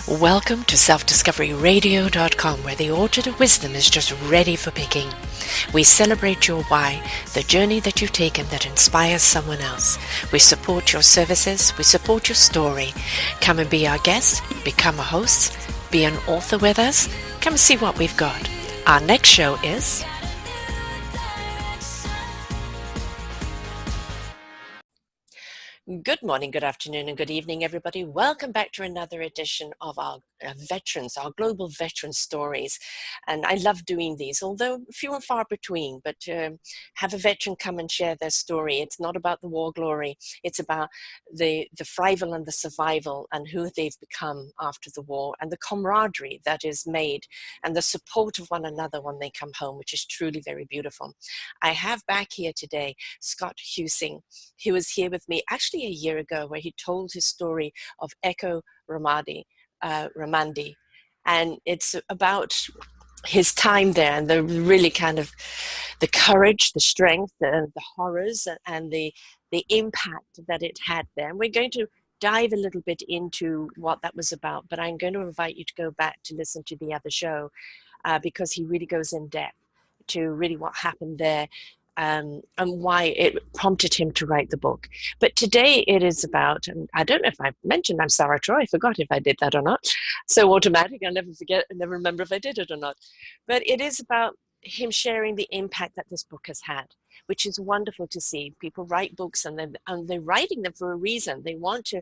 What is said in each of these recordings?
Welcome to selfdiscoveryradio.com, where the orchard of wisdom is just ready for picking. We celebrate your why, the journey that you've taken that inspires someone else. We support your services, we support your story. Come and be our guest, become a host, be an author with us. Come and see what we've got. Our next show is... Good morning, good afternoon, and good evening, everybody. Welcome back to another edition of our veterans, our global veteran stories. And I love doing these, although few and far between, but have a veteran come and share their story. It's not about the war glory. It's about the thrival and the survival and who they've become after the war and the camaraderie that is made and the support of one another when they come home, which is truly very beautiful. I have back here today Scott Huesing, who was here with me actually a year ago, where he told his story of Echo Ramadi, Ramadi, and it's about his time there and the really kind of the courage, the strength, the horrors, and the impact that it had there. And we're going to dive a little bit into what that was about, but I'm going to invite you to go back to listen to the other show because he really goes in depth to really what happened there. And why it prompted him to write the book. But today it is about, and I don't know if I mentioned I'm Sara Troy, I forgot if I did that or not. So automatic, I never forget, I never remember if I did it or not. But it is about him sharing the impact that this book has had, which is wonderful to see. People write books and they're writing them for a reason. They want to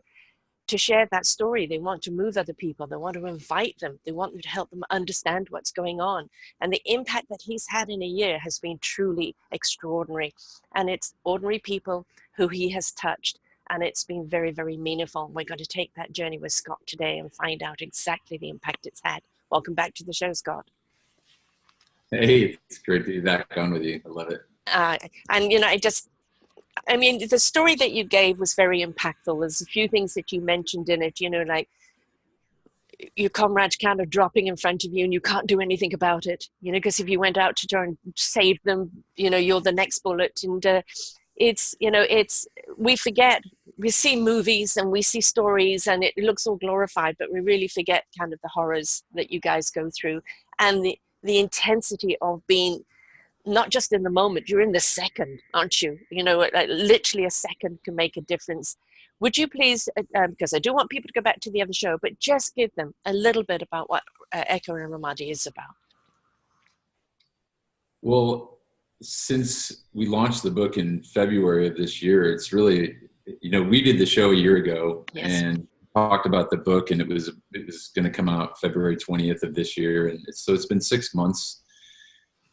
share that story. They want to move other people. They want to invite them. They want to help them understand what's going on. And the impact that he's had in a year has been truly extraordinary. And it's ordinary people who he has touched. And it's been very, very meaningful. We're going to take that journey with Scott today and find out exactly the impact it's had. Welcome back to the show, Scott. Hey, it's great to be back on with you. I love it. And, you know, I mean, the story that you gave was very impactful. There's a few things that you mentioned in it, you know, like your comrades kind of dropping in front of you and you can't do anything about it, you know, because if you went out to try and save them, you know, you're the next bullet. And it's, you know, we forget, we see movies and we see stories and it looks all glorified, but we really forget kind of the horrors that you guys go through and the intensity of being not just in the moment, you're in the second, aren't you? You know, like literally a second can make a difference. Would you please, because I do want people to go back to the other show, but just give them a little bit about what Echo and Ramadi is about. Well, since we launched the book in February of this year, it's really, you know, we did the show a year ago and talked about the book, and it was going to come out February 20th of this year. And so it's been 6 months.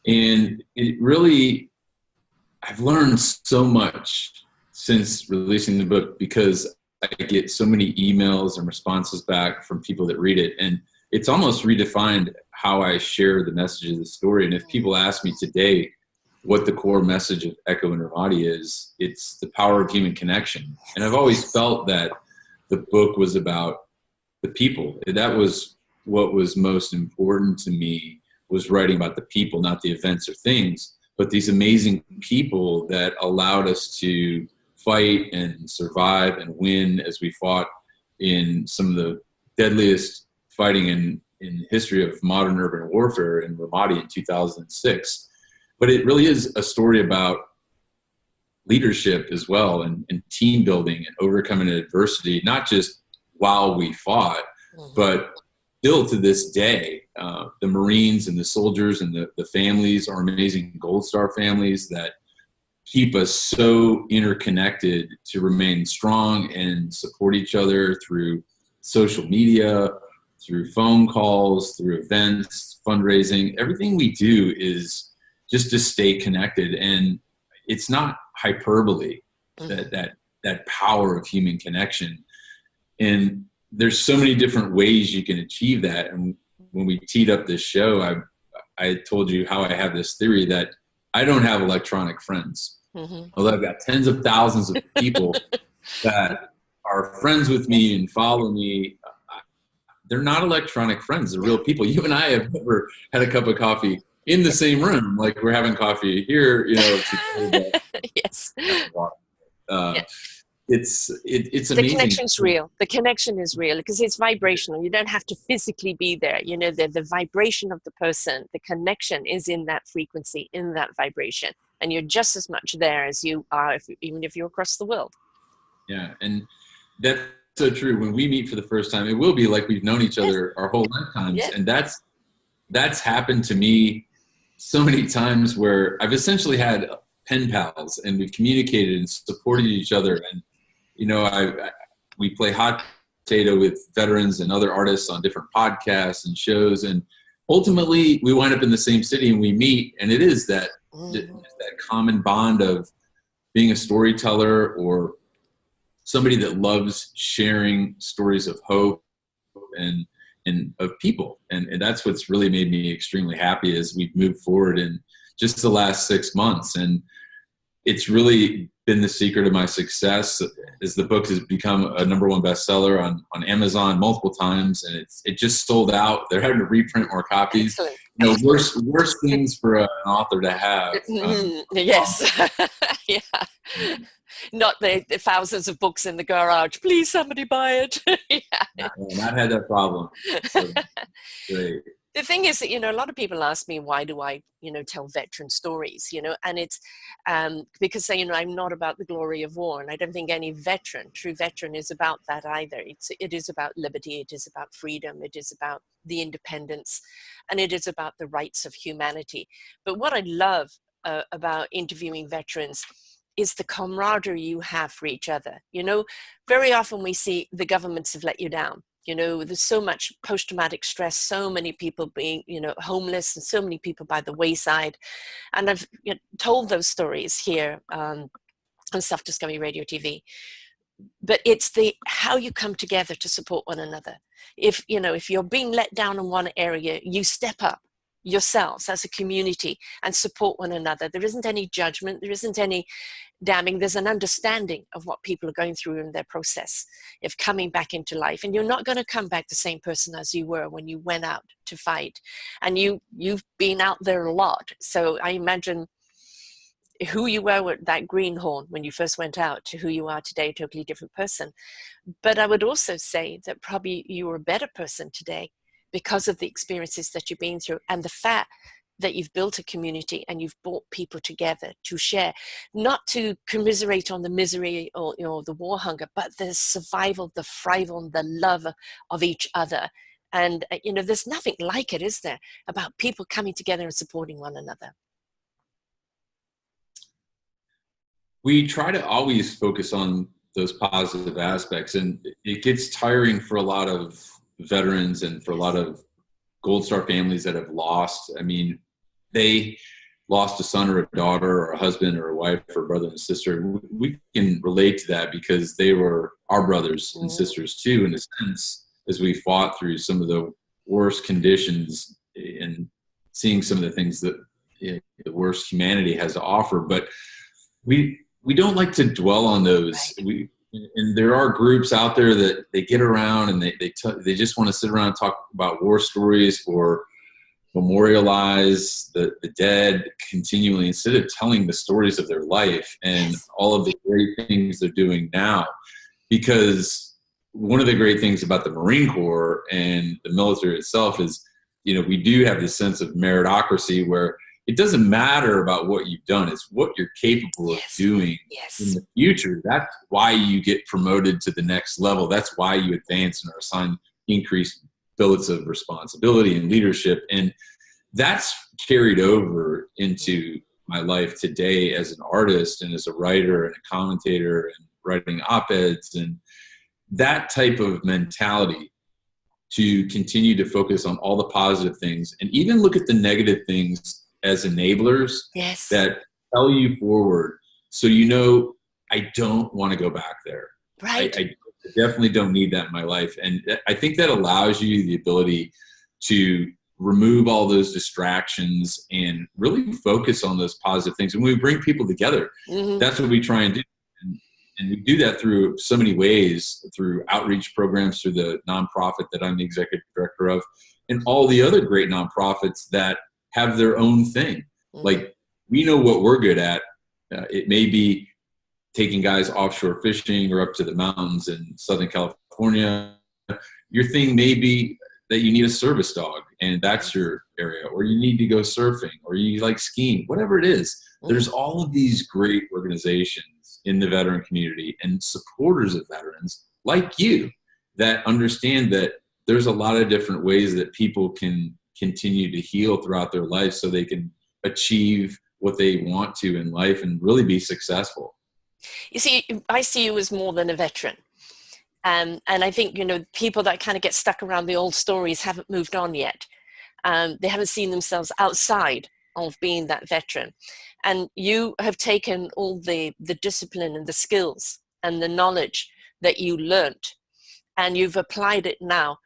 And it really, I've learned so much since releasing the book because I get so many emails and responses back from people that read it. And it's almost redefined how I share the message of the story. And if people ask me today what the core message of Echo and Ramadi is, it's the power of human connection. And I've always felt that the book was about the people. That was what was most important to me, was writing about the people, not the events or things, but these amazing people that allowed us to fight and survive and win as we fought in some of the deadliest fighting in the history of modern urban warfare in Ramadi in 2006. But it really is a story about leadership as well, and team building and overcoming adversity, not just while we fought, but still to this day. The Marines and the soldiers and the families are amazing Gold Star families that keep us so interconnected to remain strong and support each other through social media, through phone calls, through events, fundraising. Everything we do is just to stay connected. And it's not hyperbole, that power of human connection. And there's so many different ways you can achieve that. And when we teed up this show, I told you how I have this theory that I don't have electronic friends. Although I've got tens of thousands of people that are friends with me and follow me. They're not electronic friends. They're real people. You and I have never had a cup of coffee in the same room, like we're having coffee here, you know. Yes. Yeah. it's The amazing. connection's real. The connection is real because it's vibrational. You don't have to physically be there. You know, the vibration of the person, the connection is in that frequency, in that vibration. And you're just as much there as you are, even if you're across the world. Yeah. And that's so true. When we meet for the first time, it will be like we've known each other our whole lifetimes. Yes. And that's happened to me so many times where I've essentially had pen pals and we've communicated and supported each other. And, you know, we play hot potato with veterans and other artists on different podcasts and shows. And ultimately we wind up in the same city and we meet. And it is that common bond of being a storyteller or somebody that loves sharing stories of hope and of people. And that's what's really made me extremely happy as we've moved forward in just the last 6 months. And it's really been the secret of my success as the book has become a #1 bestseller on Amazon multiple times. And it just sold out. They're having to reprint more copies. Excellent. You know, worse things for an author to have. Yes. Yeah. Not the thousands of books in the garage. Please, somebody buy it. Yeah. Not had that problem. So, great. The thing is that, you know, a lot of people ask me, why do I, you know, tell veteran stories, you know, and it's because, you know, I'm not about the glory of war. And I don't think any true veteran is about that either. It is about liberty. It is about freedom. It is about the independence, and it is about the rights of humanity. But what I love about interviewing veterans is the camaraderie you have for each other. You know, very often we see the governments have let you down. You know, there's so much post-traumatic stress, so many people being, you know, homeless, and so many people by the wayside. And I've told those stories here on Self Discovery Radio TV. But it's how you come together to support one another. If you're being let down in one area, you step up yourselves as a community and support one another. There isn't any judgment. There isn't any damning. There's an understanding of what people are going through in their process of coming back into life. And you're not going to come back the same person as you were when you went out to fight. And you've been out there a lot. So I imagine who you were with that greenhorn when you first went out to who you are today, a totally different person. But I would also say that probably you are a better person today because of the experiences that you've been through and the fact that you've built a community and you've brought people together to share, not to commiserate on the misery or the war hunger, but the survival, the thrival, the love of each other. And there's nothing like it, is there, about people coming together and supporting one another. We try to always focus on those positive aspects, and it gets tiring for a lot of veterans and for a lot of Gold Star families that have lost. I mean, they lost a son or a daughter or a husband or a wife or a brother and sister. We can relate to that because they were our brothers and sisters too, in a sense, as we fought through some of the worst conditions and seeing some of the things that the worst humanity has to offer. But we don't like to dwell on those. Right. And there are groups out there that they get around and they just want to sit around and talk about war stories or memorialize the dead continually instead of telling the stories of their life and all of the great things they're doing now. Because one of the great things about the Marine Corps and the military itself is, we do have this sense of meritocracy where it doesn't matter about what you've done. It's what you're capable of doing in the future. That's why you get promoted to the next level. That's why you advance and are assigned increased billets of responsibility and leadership. And that's carried over into my life today as an artist and as a writer and a commentator and writing op-eds, and that type of mentality to continue to focus on all the positive things and even look at the negative things as enablers that tell you forward. So, I don't want to go back there. Right. I definitely don't need that in my life. And I think that allows you the ability to remove all those distractions and really focus on those positive things. And when we bring people together, that's what we try and do. And we do that through so many ways, through outreach programs, through the nonprofit that I'm the executive director of, and all the other great nonprofits that have their own thing. Like, we know what we're good at. It may be taking guys offshore fishing or up to the mountains in Southern California. Your thing may be that you need a service dog and that's your area, or you need to go surfing, or you like skiing, whatever it is. There's all of these great organizations in the veteran community and supporters of veterans like you that understand that there's a lot of different ways that people can continue to heal throughout their life so they can achieve what they want to in life and really be successful. You see, I see you as more than a veteran. And I think, people that kind of get stuck around the old stories haven't moved on yet. They haven't seen themselves outside of being that veteran. And you have taken all the discipline and the skills and the knowledge that you learnt, and you've applied it now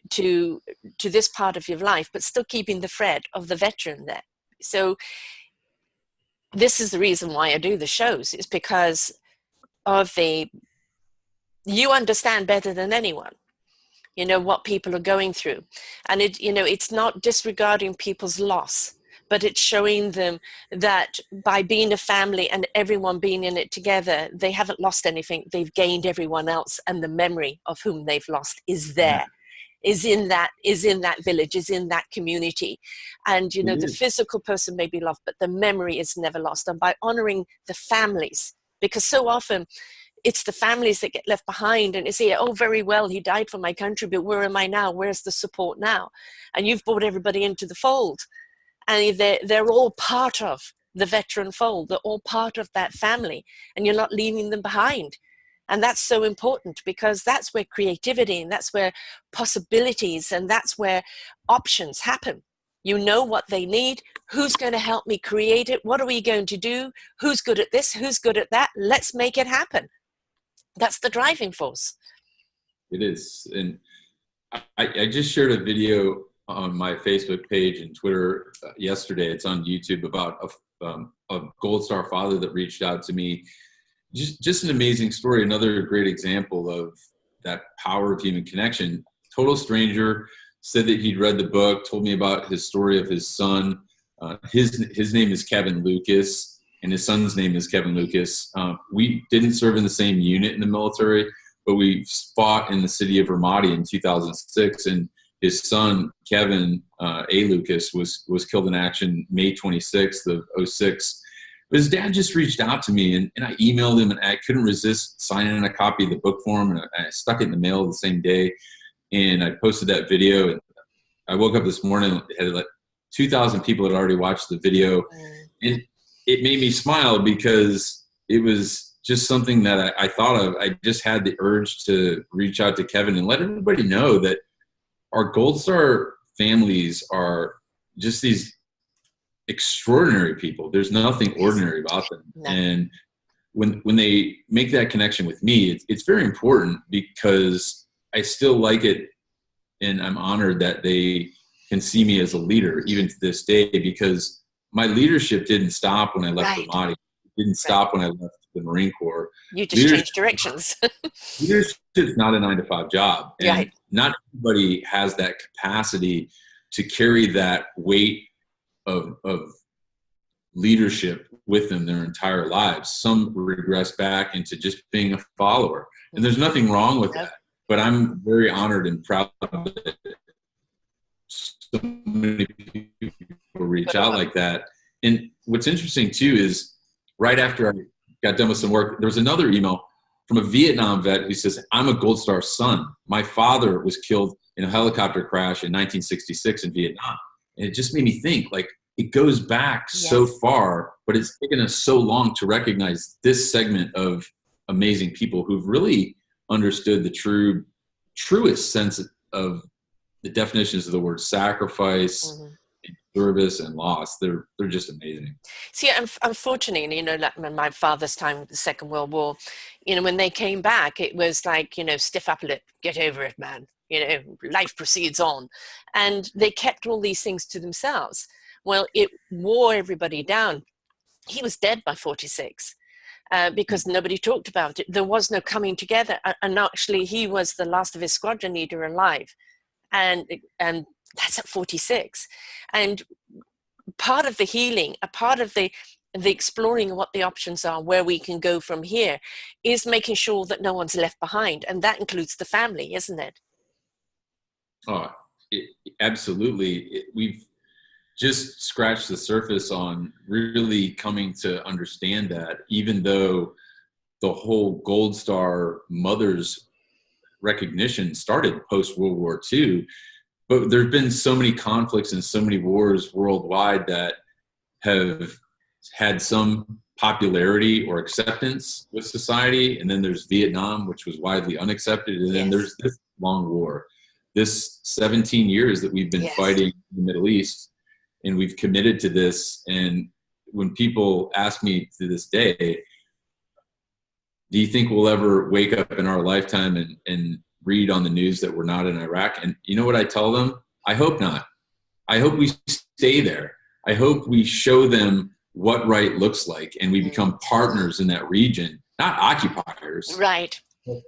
to this part of your life, but still keeping the thread of the veteran there. So this is the reason why I do the shows, is because of you understand better than anyone, what people are going through. And it's not disregarding people's loss, but it's showing them that by being a family and everyone being in it together, they haven't lost anything. They've gained everyone else, and the memory of whom they've lost is there. Is in that village, is in that community. And the physical person may be lost, but the memory is never lost. And by honoring the families, because so often it's the families that get left behind, and it's oh, very well, he died for my country, but where am I now? Where's the support now? And you've brought everybody into the fold, and they're all part of the veteran fold. They're all part of that family, and you're not leaving them behind. And that's so important, because that's where creativity, and that's where possibilities, and that's where options happen. You know what they need. Who's going to help me create it? What are we going to do? Who's good at this? Who's good at that? Let's make it happen. That's the driving force. It is. And I just shared a video on my Facebook page and Twitter yesterday. It's on YouTube, about a Gold Star father that reached out to me. Just an amazing story. Another great example of that power of human connection. Total stranger, said that he'd read the book, told me about his story of his son. His name is Kevin Lucas, and his son's name is Kevin Lucas. We didn't serve in the same unit in the military, but we fought in the city of Ramadi in 2006. And his son, Kevin A. Lucas, was killed in action May 26th of 06. But his dad just reached out to me, and I emailed him, and I couldn't resist signing a copy of the book for him, and I stuck it in the mail the same day, and I posted that video. And I woke up this morning, had like 2,000 people had already watched the video, and it made me smile because it was just something that I thought of. I just had the urge to reach out to Kevin and let everybody know that our Gold Star families are just these extraordinary people. There's nothing ordinary about them. No. And when they make that connection with me, it's very important, because I still like it, and I'm honored that they can see me as a leader even to this day, because my leadership didn't stop when I left Ramadi. It didn't stop when I left the Marine Corps. You just changed directions. Leadership is not a 9-to-5 job. And not everybody has that capacity to carry that weight of leadership with them their entire lives. Some regress back into just being a follower, and there's nothing wrong with that. But I'm very honored and proud that so many people reach out like that. And what's interesting too is, right after I got done with some work, there was another email from a Vietnam vet who says, "I'm a Gold Star son. My father was killed in a helicopter crash in 1966 in Vietnam." And it just made me think, like, it goes back so far, but it's taken us so long to recognize this segment of amazing people who've really understood the truest sense of the definitions of the word sacrifice, and service, and loss. They're just amazing. See, unfortunately, like my father's time with the Second World War, when they came back, it was like, stiff upper lip, get over it, man. Life proceeds on. And they kept all these things to themselves. Well, it wore everybody down. He was dead by 46 because nobody talked about it. There was no coming together. And actually, he was the last of his squadron leader alive. And that's at 46. And part of the healing, a part of the the exploring what the options are, where we can go from here, is making sure that no one's left behind. And that includes the family, isn't it? Oh, absolutely. We've just scratched the surface on really coming to understand that, even though the whole Gold Star mothers recognition started post World War II, but there have been so many conflicts and so many wars worldwide that have had some popularity or acceptance with society. And then there's Vietnam, which was widely unaccepted. And then there's this long war, this 17 years that we've been fighting in the Middle East, and we've committed to this. And when people ask me to this day, do you think we'll ever wake up in our lifetime and read on the news that we're not in Iraq? And you know what I tell them? I hope not. I hope we stay there. I hope we show them what right looks like, and we become partners in that region, not occupiers. Right.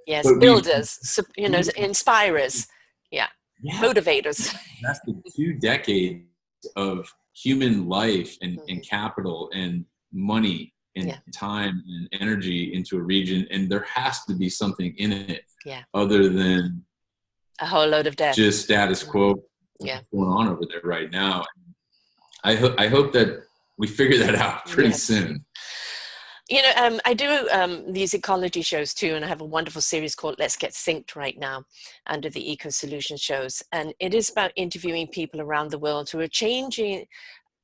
Yes. Builders, inspirers. Yeah. Motivators. That's the 2 decades of human life and capital and money and time and energy into a region, and there has to be something in it other than a whole load of death, just status quo going on over there right now. I hope that we figure that out pretty soon. I do these ecology shows too, and I have a wonderful series called Let's Get Synced right now under the Eco Solution shows, and it is about interviewing people around the world who are changing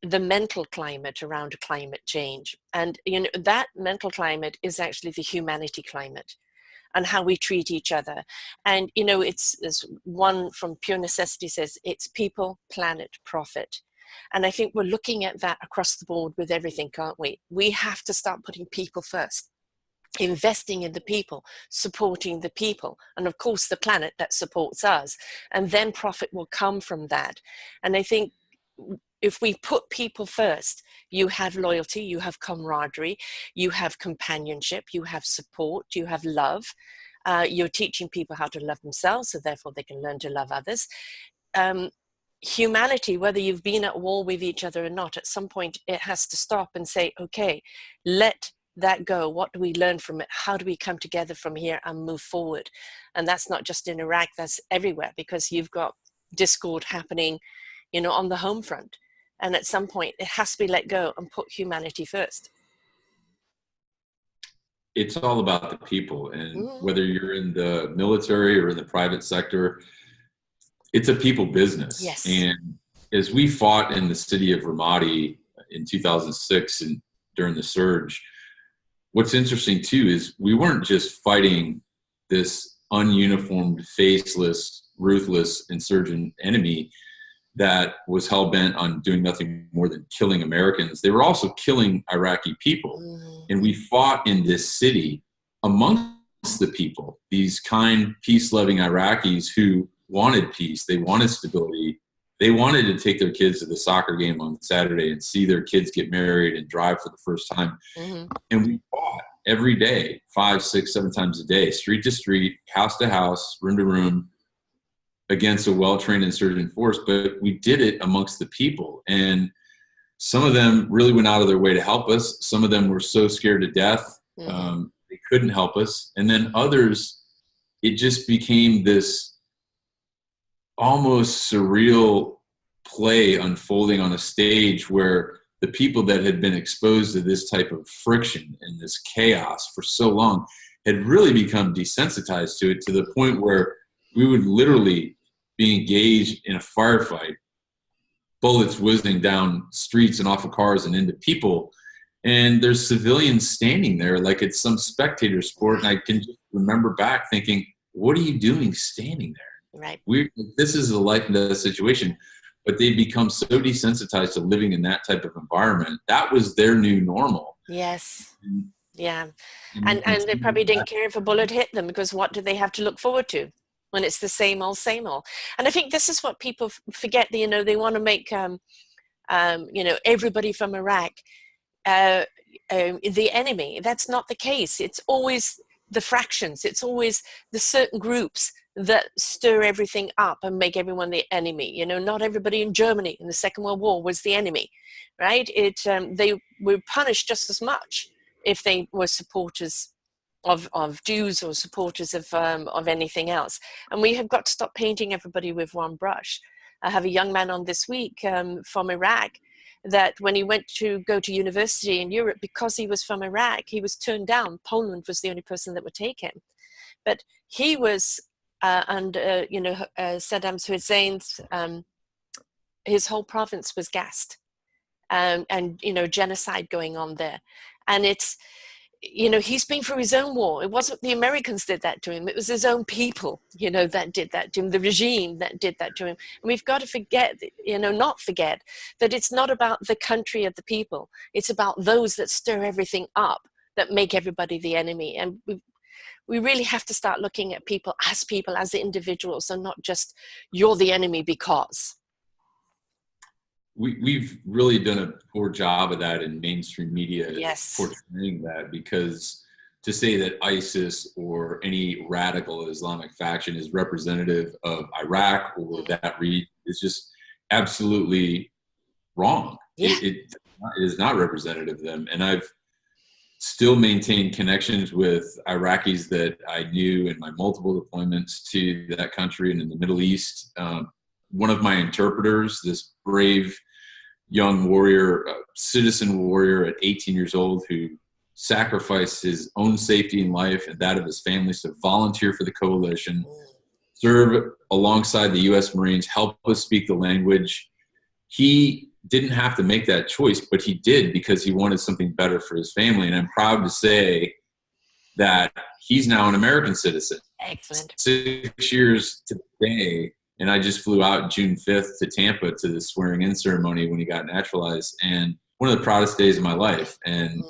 the mental climate around climate change. And that mental climate is actually the humanity climate and how we treat each other. And it's one from Pure Necessity says it's people, planet, profit. And I think we're looking at that across the board with everything, can't we? We have to start putting people first, investing in the people, supporting the people, and of course the planet that supports us, and then profit will come from that. And I think if we put people first, you have loyalty, you have camaraderie, you have companionship, you have support, you have love. You're teaching people how to love themselves, so therefore they can learn to love others. Humanity, whether you've been at war with each other or not, at some point it has to stop and say, okay, let that go. What do we learn from it? How do we come together from here and move forward? And that's not just in Iraq, that's everywhere, because you've got discord happening, on the home front. And at some point it has to be let go and put humanity first. It's all about the people, and whether you're in the military or in the private sector, it's a people business. Yes. And as we fought in the city of Ramadi in 2006 and during the surge, what's interesting too is we weren't just fighting this ununiformed, faceless, ruthless insurgent enemy that was hell-bent on doing nothing more than killing Americans. They were also killing Iraqi people. And we fought in this city amongst the people, these kind, peace-loving Iraqis who wanted peace, they wanted stability, they wanted to take their kids to the soccer game on Saturday and see their kids get married and drive for the first time. And we fought every day, 5, 6, 7 times a day, street to street, house to house, room to room, against a well-trained insurgent force. But we did it amongst the people, and some of them really went out of their way to help us. Some of them were so scared to death they couldn't help us, and then others, it just became this almost surreal play unfolding on a stage where the people that had been exposed to this type of friction and this chaos for so long had really become desensitized to it, to the point where we would literally be engaged in a firefight, bullets whizzing down streets and off of cars and into people, and there's civilians standing there like it's some spectator sport. And I can just remember back thinking, what are you doing standing there? Right. This is a life and death situation. But they become so desensitized to living in that type of environment. That was their new normal. Yes. Yeah. And they probably didn't care if a bullet hit them, because what do they have to look forward to when it's the same old, same old? And I think this is what people forget. They want to make, everybody from Iraq the enemy. That's not the case. It's always the fractions. It's always the certain groups that stir everything up and make everyone the enemy. You know, not everybody in Germany in the Second World War was the enemy, right? They were punished just as much if they were supporters of Jews or supporters of anything else. And we have got to stop painting everybody with one brush. I have a young man on this week from Iraq, that when he went to go to university in Europe, because he was from Iraq, he was turned down. Poland was the only person that would take him. But he was under, Saddam Hussein's, his whole province was gassed, and, genocide going on there. And it's, he's been through his own war. It wasn't the Americans did that to him. It was his own people, that did that to him, the regime that did that to him. And we've got to not forget that it's not about the country or the people. It's about those that stir everything up, that make everybody the enemy. And we really have to start looking at people, as individuals, and not just you're the enemy because. We've really done a poor job of that in mainstream media, yes, portraying that, because to say that ISIS or any radical Islamic faction is representative of Iraq or that region is just absolutely wrong. Yeah. It is not representative of them. And I've still maintained connections with Iraqis that I knew in my multiple deployments to that country and in the Middle East. One of my interpreters, this brave young warrior, citizen warrior at 18 years old, who sacrificed his own safety and life and that of his family to volunteer for the coalition, serve alongside the U.S. Marines, help us speak the language. He didn't have to make that choice, but he did because he wanted something better for his family. And I'm proud to say that he's now an American citizen. Excellent. 6 years to the day. And I just flew out June 5th to Tampa to the swearing-in ceremony when he got naturalized. And one of the proudest days of my life. And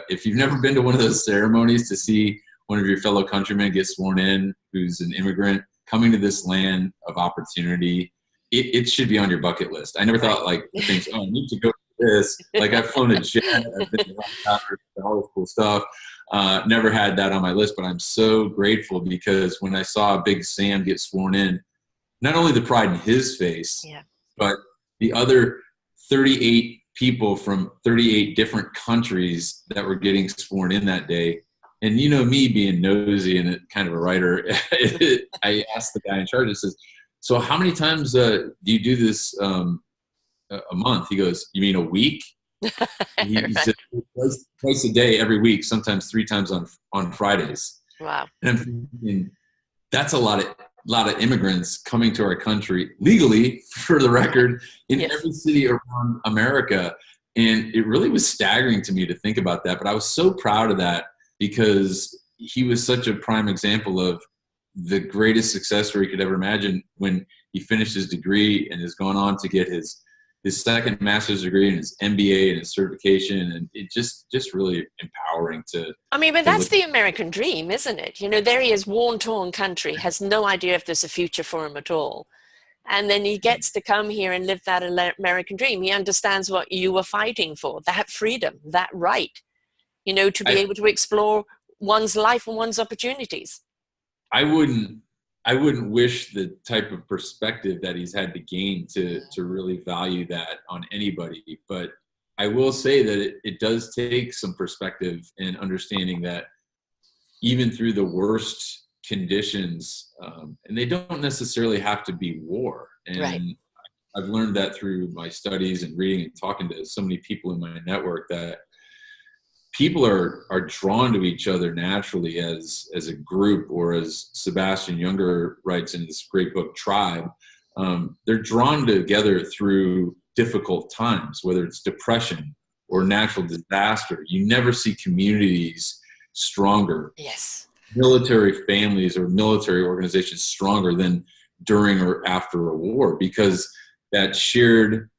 if you've never been to one of those ceremonies to see one of your fellow countrymen get sworn in who's an immigrant coming to this land of opportunity, it should be on your bucket list. I never thought things, I need to go to this. Like, I've flown a jet, I've been to helicopters, all this cool stuff. Never had that on my list, but I'm so grateful because when I saw Big Sam get sworn in, not only the pride in his face, but the other 38 people from 38 different countries that were getting sworn in that day. And me being nosy and kind of a writer, I asked the guy in charge, I says, so how many times do you do this a month? He goes, you mean a week? He said, twice a day, every week, sometimes 3 times on Fridays. Wow. And I'm thinking, that's a lot of immigrants coming to our country legally, for the record, in every city around America. And it really was staggering to me to think about that. But I was so proud of that because he was such a prime example of the greatest success story he could ever imagine when he finished his degree and has gone on to get his second master's degree and his MBA and his certification. And it just really empowering to. I mean, but that's the American dream, isn't it? There he is, worn-torn country, has no idea if there's a future for him at all. And then he gets to come here and live that American dream. He understands what you were fighting for, that freedom, that right, to be able to explore one's life and one's opportunities. I wouldn't wish the type of perspective that he's had to gain to really value that on anybody. But I will say that it does take some perspective and understanding that even through the worst conditions, and they don't necessarily have to be war. And right. I've learned that through my studies and reading and talking to so many people in my network that people are drawn to each other naturally as a group, or as Sebastian Junger writes in this great book, Tribe. They're drawn together through difficult times, whether it's depression or natural disaster. You never see communities stronger. Yes. Military families or military organizations stronger than during or after a war, because that shared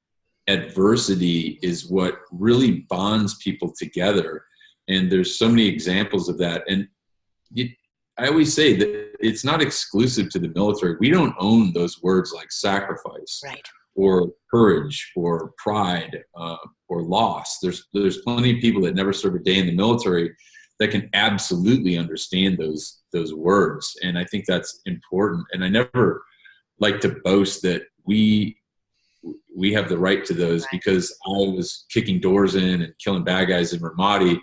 adversity is what really bonds people together. And there's so many examples of that. And I always say that it's not exclusive to the military. We don't own those words like sacrifice, right, or courage, or pride, or loss. There's plenty of people that never served a day in the military that can absolutely understand those those words. And I think that's important. And I never like to boast that we have the right to those, because I was kicking doors in and killing bad guys in Ramadi.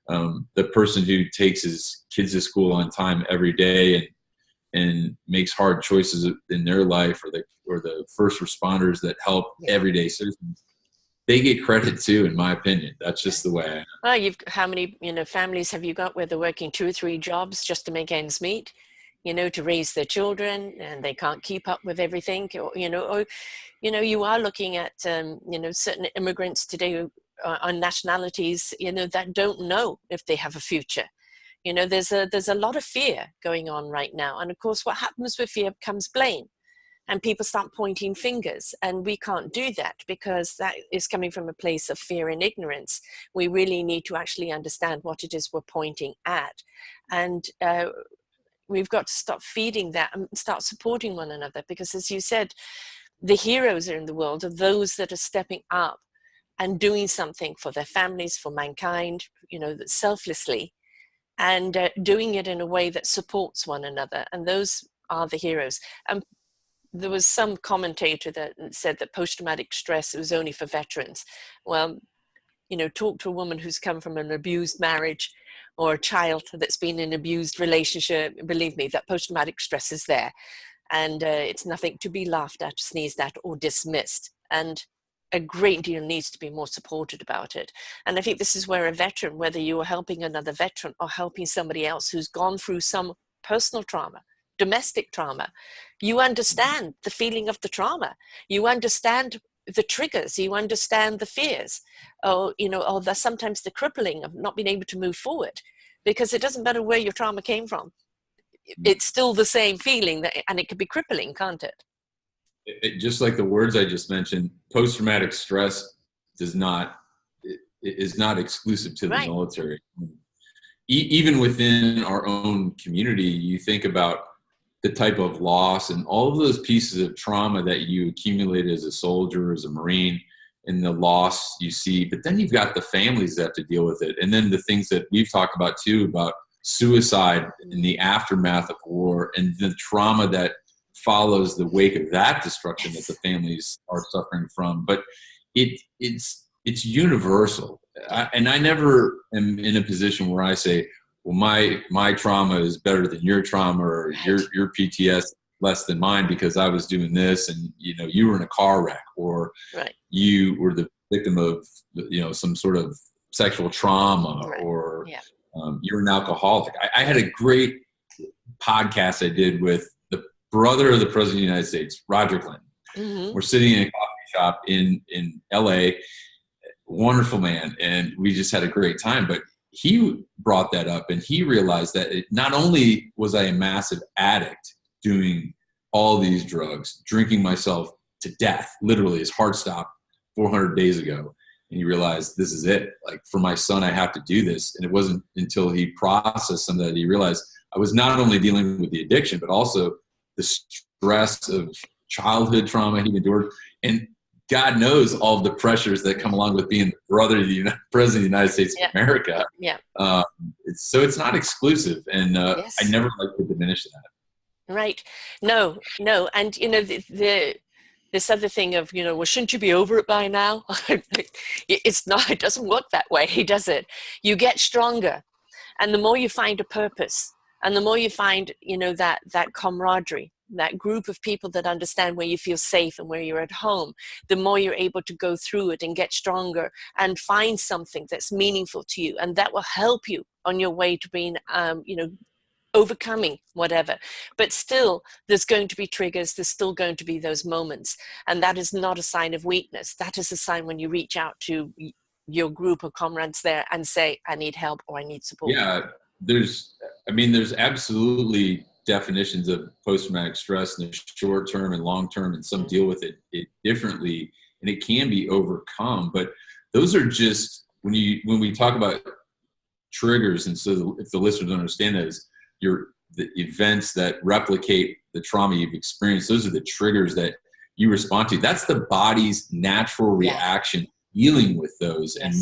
The person who takes his kids to school on time every day and makes hard choices in their life, or the first responders that help everyday citizens, they get credit too, in my opinion. That's just the way I am. Well, how many, families have you got where they're working 2 or 3 jobs just to make ends meet, to raise their children, and they can't keep up with everything, or you are looking at, certain immigrants today on nationalities, that don't know if they have a future. There's a lot of fear going on right now. And of course, what happens with fear comes blame. And people start pointing fingers, and we can't do that, because that is coming from a place of fear and ignorance. We really need to actually understand what it is we're pointing at. And we've got to stop feeding that and start supporting one another, because as you said, the heroes in the world are those that are stepping up and doing something for their families, for mankind, selflessly, and doing it in a way that supports one another. And those are the heroes. There was some commentator that said that post-traumatic stress was only for veterans. Well, talk to a woman who's come from an abused marriage, or a child that's been in an abused relationship. Believe me, that post-traumatic stress is there. And it's nothing to be laughed at, sneezed at, or dismissed. And a great deal needs to be more supported about it. And I think this is where a veteran, whether you are helping another veteran or helping somebody else who's gone through some personal trauma, domestic trauma, you understand the feeling of the trauma. You understand the triggers. You understand the fears, or sometimes the crippling of not being able to move forward, because it doesn't matter where your trauma came from. It's still the same feeling, and it can be crippling, can't it? Just like the words I just mentioned, post-traumatic stress is not exclusive to the military. Even within our own community, you think about the type of loss and all of those pieces of trauma that you accumulate as a soldier, as a Marine, and the loss you see. But then you've got the families that have to deal with it. And then the things that we've talked about too, about suicide in the aftermath of war, and the trauma that follows the wake of that destruction that the families are suffering from. But it's universal. And I never am in a position where I say, well, my trauma is better than your trauma, or your PTS less than mine because I was doing this, and you were in a car wreck, or you were the victim of some sort of sexual trauma, or you're an alcoholic. I had a great podcast I did with the brother of the President of the United States, Roger Clinton. Mm-hmm. We're sitting in a coffee shop in LA. Wonderful man, and we just had a great time. But he brought that up, and he realized that not only was I a massive addict doing all these drugs, drinking myself to death, literally, his heart stopped 400 days ago, and he realized this is it. Like, for my son, I have to do this. And it wasn't until he processed some of that he realized I was not only dealing with the addiction, but also the stress of childhood trauma he endured. And God knows all of the pressures that come along with being the brother of the President of the United States of America. Yeah. So it's not exclusive, and I never like to diminish that. Right. No. And, this other thing of, well, shouldn't you be over it by now? It's not, it doesn't work that way, does it? You get stronger. And the more you find a purpose, and the more you find, that camaraderie, that group of people that understand where you feel safe and where you're at home, the more you're able to go through it and get stronger and find something that's meaningful to you. And that will help you on your way to being, overcoming whatever. But still, there's going to be triggers. There's still going to be those moments. And that is not a sign of weakness. That is a sign when you reach out to your group of comrades there and say, I need help, or I need support. Yeah, there's absolutely definitions of post-traumatic stress in the short term and long term, and some deal with it differently, and it can be overcome. But those are just, when we talk about triggers, and so if the listeners don't understand that, is the events that replicate the trauma you've experienced, those are the triggers that you respond to. That's the body's natural reaction dealing with those. And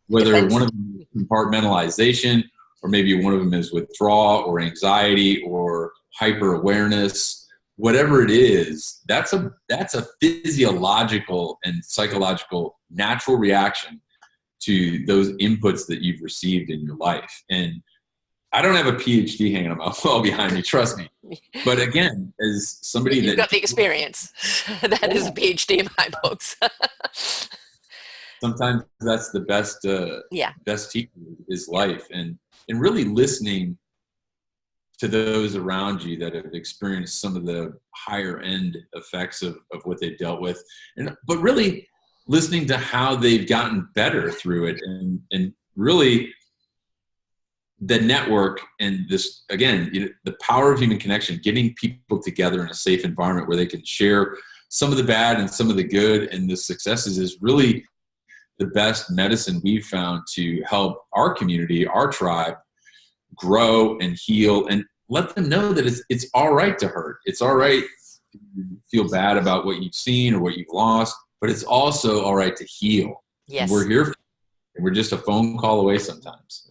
whether one of them is compartmentalization, or maybe one of them is withdrawal or anxiety or hyper awareness, whatever it is, that's a physiological and psychological natural reaction to those inputs that you've received in your life. And I don't have a PhD hanging on my wall behind me, trust me. But again, as somebody You've got the experience. That is a PhD in my books. Sometimes that's the best best teacher is life, and really listening to those around you that have experienced some of the higher end effects of what they've dealt with, but really listening to how they've gotten better through it, and really the network and this, again, the power of human connection, getting people together in a safe environment where they can share some of the bad and some of the good and the successes is really the best medicine we've found to help our community, our tribe, grow and heal, and let them know that it's all right to hurt. It's all right to feel bad about what you've seen or what you've lost, but it's also all right to heal. Yes. And we're here for you, and we're just a phone call away sometimes.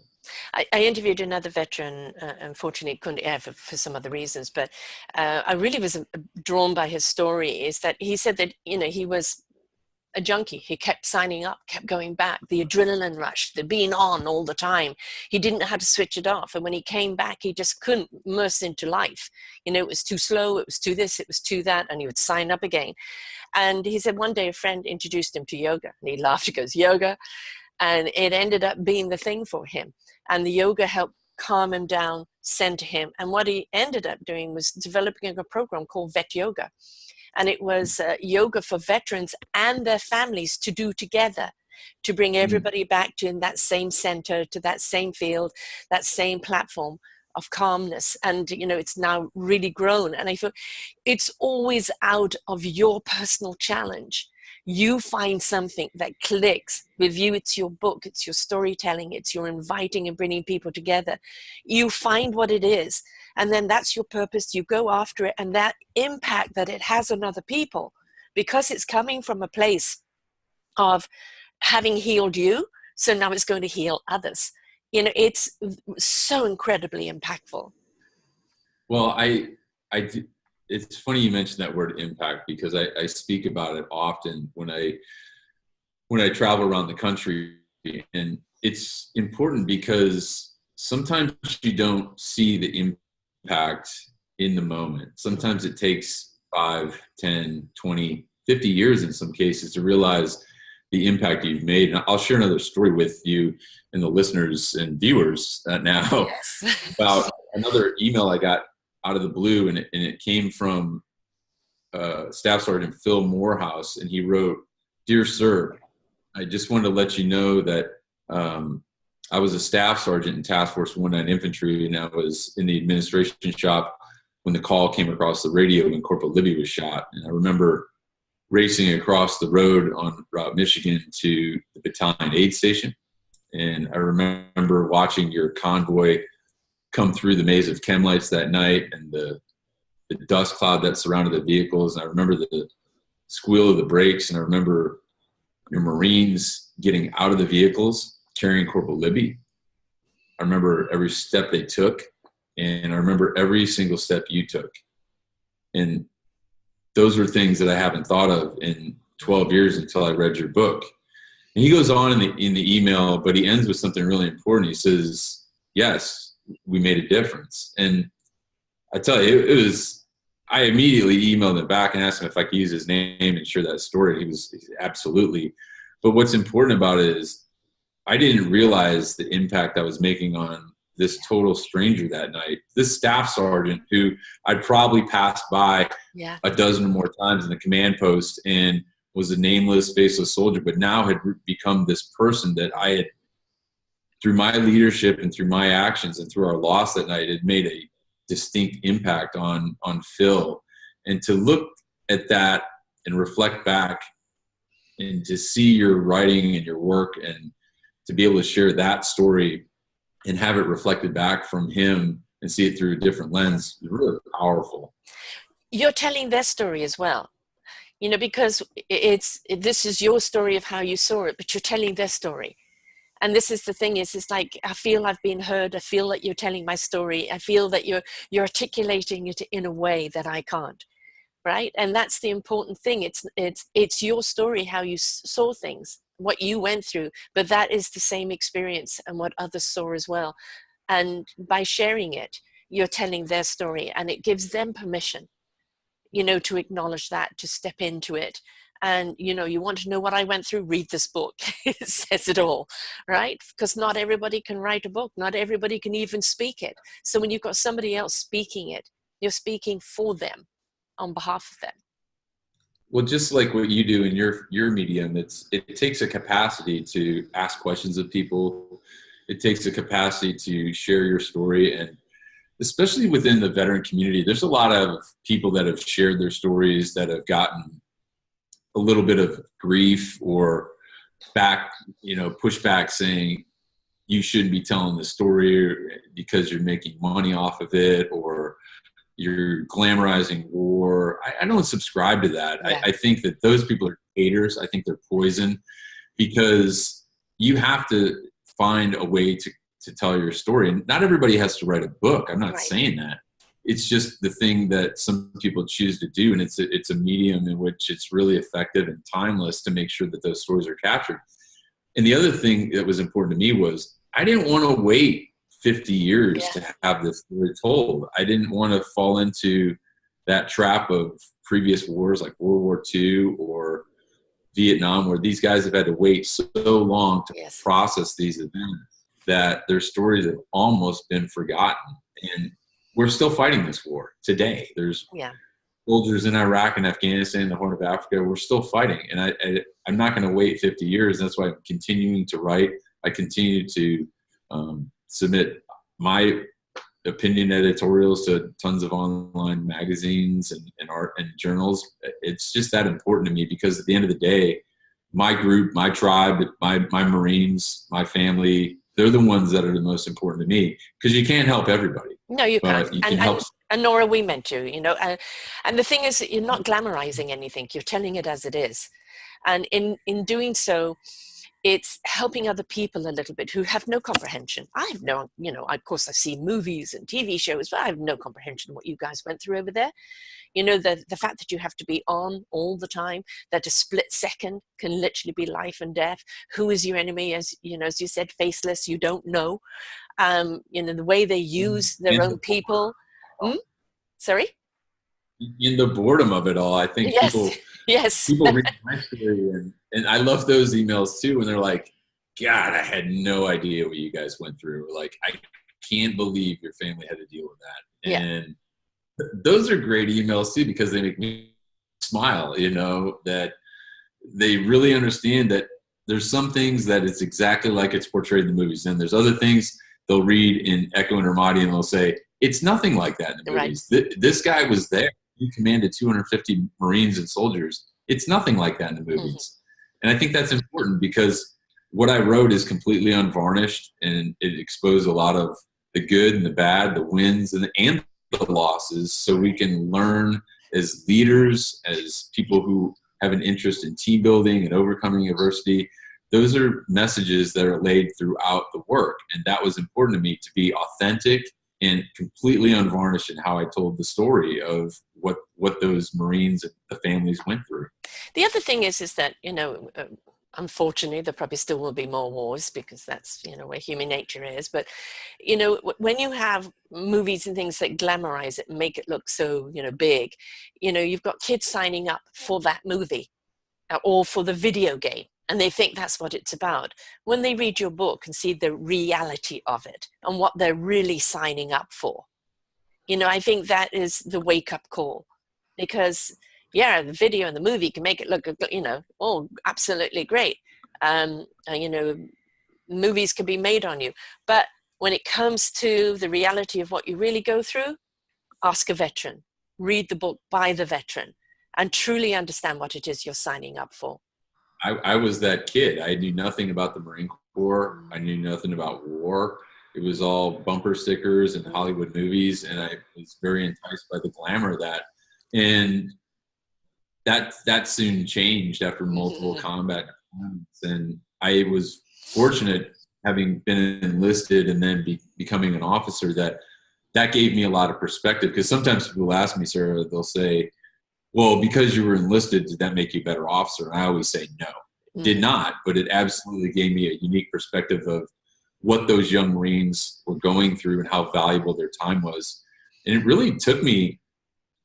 I interviewed another veteran, unfortunately couldn't for some other reasons, but I really was drawn by his story. Is that he said that, he was a junkie. He kept signing up, kept going back, the adrenaline rush, the being on all the time. He didn't know how to switch it off. And when he came back, he just couldn't immerse into life. It was too slow, it was too this, it was too that, and he would sign up again. And he said one day a friend introduced him to yoga, and he laughed, he goes, yoga? And it ended up being the thing for him. And the yoga helped calm him down, center him. And what he ended up doing was developing a program called Vet Yoga. And it was yoga for veterans and their families to do together, to bring everybody back to in that same center, to that same field, that same platform of calmness. And, it's now really grown. And I feel it's always out of your personal challenge. You find something that clicks with you. It's your book, it's your storytelling, it's your inviting and bringing people together. You find what it is, and then that's your purpose. You go after it, and that impact that it has on other people, because it's coming from a place of having healed you, so now it's going to heal others. It's so incredibly impactful. Well, it's funny you mentioned that word impact, because I speak about it often when I travel around the country, and it's important because sometimes you don't see the impact in the moment. Sometimes it takes 5, 10, 20, 50 years in some cases to realize the impact you've made. And I'll share another story with you and the listeners and viewers now. Yes. About another email I got out of the blue, and it came from Staff Sergeant Phil Morehouse, and he wrote, "Dear Sir, I just wanted to let you know that I was a staff sergeant in Task Force 19 Infantry, and I was in the administration shop when the call came across the radio when Corporal Libby was shot. And I remember racing across the road on Route Michigan to the battalion aid station, and I remember watching your convoy come through the maze of chem lights that night and the dust cloud that surrounded the vehicles. And I remember the squeal of the brakes, and I remember your Marines getting out of the vehicles carrying Corporal Libby. I remember every step they took, and I remember every single step you took. And those are things that I haven't thought of in 12 years until I read your book." And he goes on in the email, but he ends with something really important. He says, "Yes, we made a difference." And I tell you, I immediately emailed him back and asked him if I could use his name and share that story. He was absolutely. But what's important about it is I didn't realize the impact I was making on this total stranger that night, this staff sergeant who I'd probably passed by a dozen or more times in the command post and was a nameless, faceless soldier, but now had become this person that I had, through my leadership and through my actions and through our loss that night, had made a distinct impact on Phil. And to look at that and reflect back and to see your writing and your work and to be able to share that story and have it reflected back from him and see it through a different lens is really powerful. You're telling their story as well, because this is your story of how you saw it, but you're telling their story. And this is the thing is, it's like, I feel I've been heard. I feel that you're telling my story. I feel that you're articulating it in a way that I can't. Right. And that's the important thing. It's your story, how you saw things, what you went through, but that is the same experience and what others saw as well. And by sharing it, you're telling their story, and it gives them permission, to acknowledge that, to step into it. And, you want to know what I went through, read this book. It says it all, right? Because not everybody can write a book. Not everybody can even speak it. So when you've got somebody else speaking it, you're speaking for them, on behalf of them. Well, just like what you do in your medium, it takes a capacity to ask questions of people. It takes a capacity to share your story, and especially within the veteran community, there's a lot of people that have shared their stories that have gotten a little bit of grief or pushback, saying you shouldn't be telling the story because you're making money off of it, or you're glamorizing war. I don't subscribe to that. Yeah. I think that those people are haters. I think they're poison, because you have to find a way to tell your story. And not everybody has to write a book. I'm not saying that. It's just the thing that some people choose to do. And it's a medium in which it's really effective and timeless to make sure that those stories are captured. And the other thing that was important to me was I didn't want to wait 50 years to have this story told. I didn't want to fall into that trap of previous wars like World War II or Vietnam, where these guys have had to wait so long to process these events that their stories have almost been forgotten. And we're still fighting this war today. There's soldiers in Iraq and Afghanistan, the Horn of Africa. We're still fighting. And I'm not going to wait 50 years. That's why I'm continuing to write. I continue to submit my opinion editorials to tons of online magazines and art and journals. It's just that important to me, because at the end of the day, my group, my tribe, my Marines, my family, they're the ones that are the most important to me, because you can't help everybody. No, you can't. You can help. And nor are we meant to, and the thing is, you're not glamorizing anything. You're telling it as it is. And in doing so, it's helping other people a little bit who have no comprehension. I have no, of course I've seen movies and TV shows, but I have no comprehension what you guys went through over there. The fact that you have to be on all the time, that a split second can literally be life and death. Who is your enemy? As you said, faceless, you don't know. The way they use their own people. Sorry? In the boredom of it all, I think people read my story, and I love those emails too, when they're like, God, I had no idea what you guys went through. Like, I can't believe your family had to deal with that. And those are great emails too, because they make me smile, that they really understand that there's some things that it's exactly like it's portrayed in the movies. And there's other things they'll read in Echo and Ramadi, and they'll say, it's nothing like that in the movies. This guy was there. He commanded 250 Marines and soldiers. It's nothing like that in the movies. And I think that's important, because what I wrote is completely unvarnished, and it exposed a lot of the good and the bad, the wins and the losses, so we can learn as leaders, as people who have an interest in team building and overcoming adversity. Those are messages that are laid throughout the work. And that was important to me, to be authentic and completely unvarnished in how I told the story of what those Marines and the families went through. The other thing is that, unfortunately, there probably still will be more wars, because that's, where human nature is. But, when you have movies and things that glamorize it and make it look so, big, you've got kids signing up for that movie or for the video game, and they think that's what it's about. When they read your book and see the reality of it and what they're really signing up for, I think that is the wake-up call. Because the video and the movie can make it look, absolutely great. Movies can be made on you. But when it comes to the reality of what you really go through, ask a veteran, read the book by the veteran, and truly understand what it is you're signing up for. I was that kid. I knew nothing about the Marine Corps. I knew nothing about war. It was all bumper stickers and Hollywood movies, and I was very enticed by the glamour of that. And that soon changed after multiple combat deployments. And I was fortunate having been enlisted and then becoming an officer, that gave me a lot of perspective. Because sometimes people ask me, Sarah, they'll say, well, because you were enlisted, did that make you a better officer? And I always say no, it did not, but it absolutely gave me a unique perspective of what those young Marines were going through and how valuable their time was. And it really took me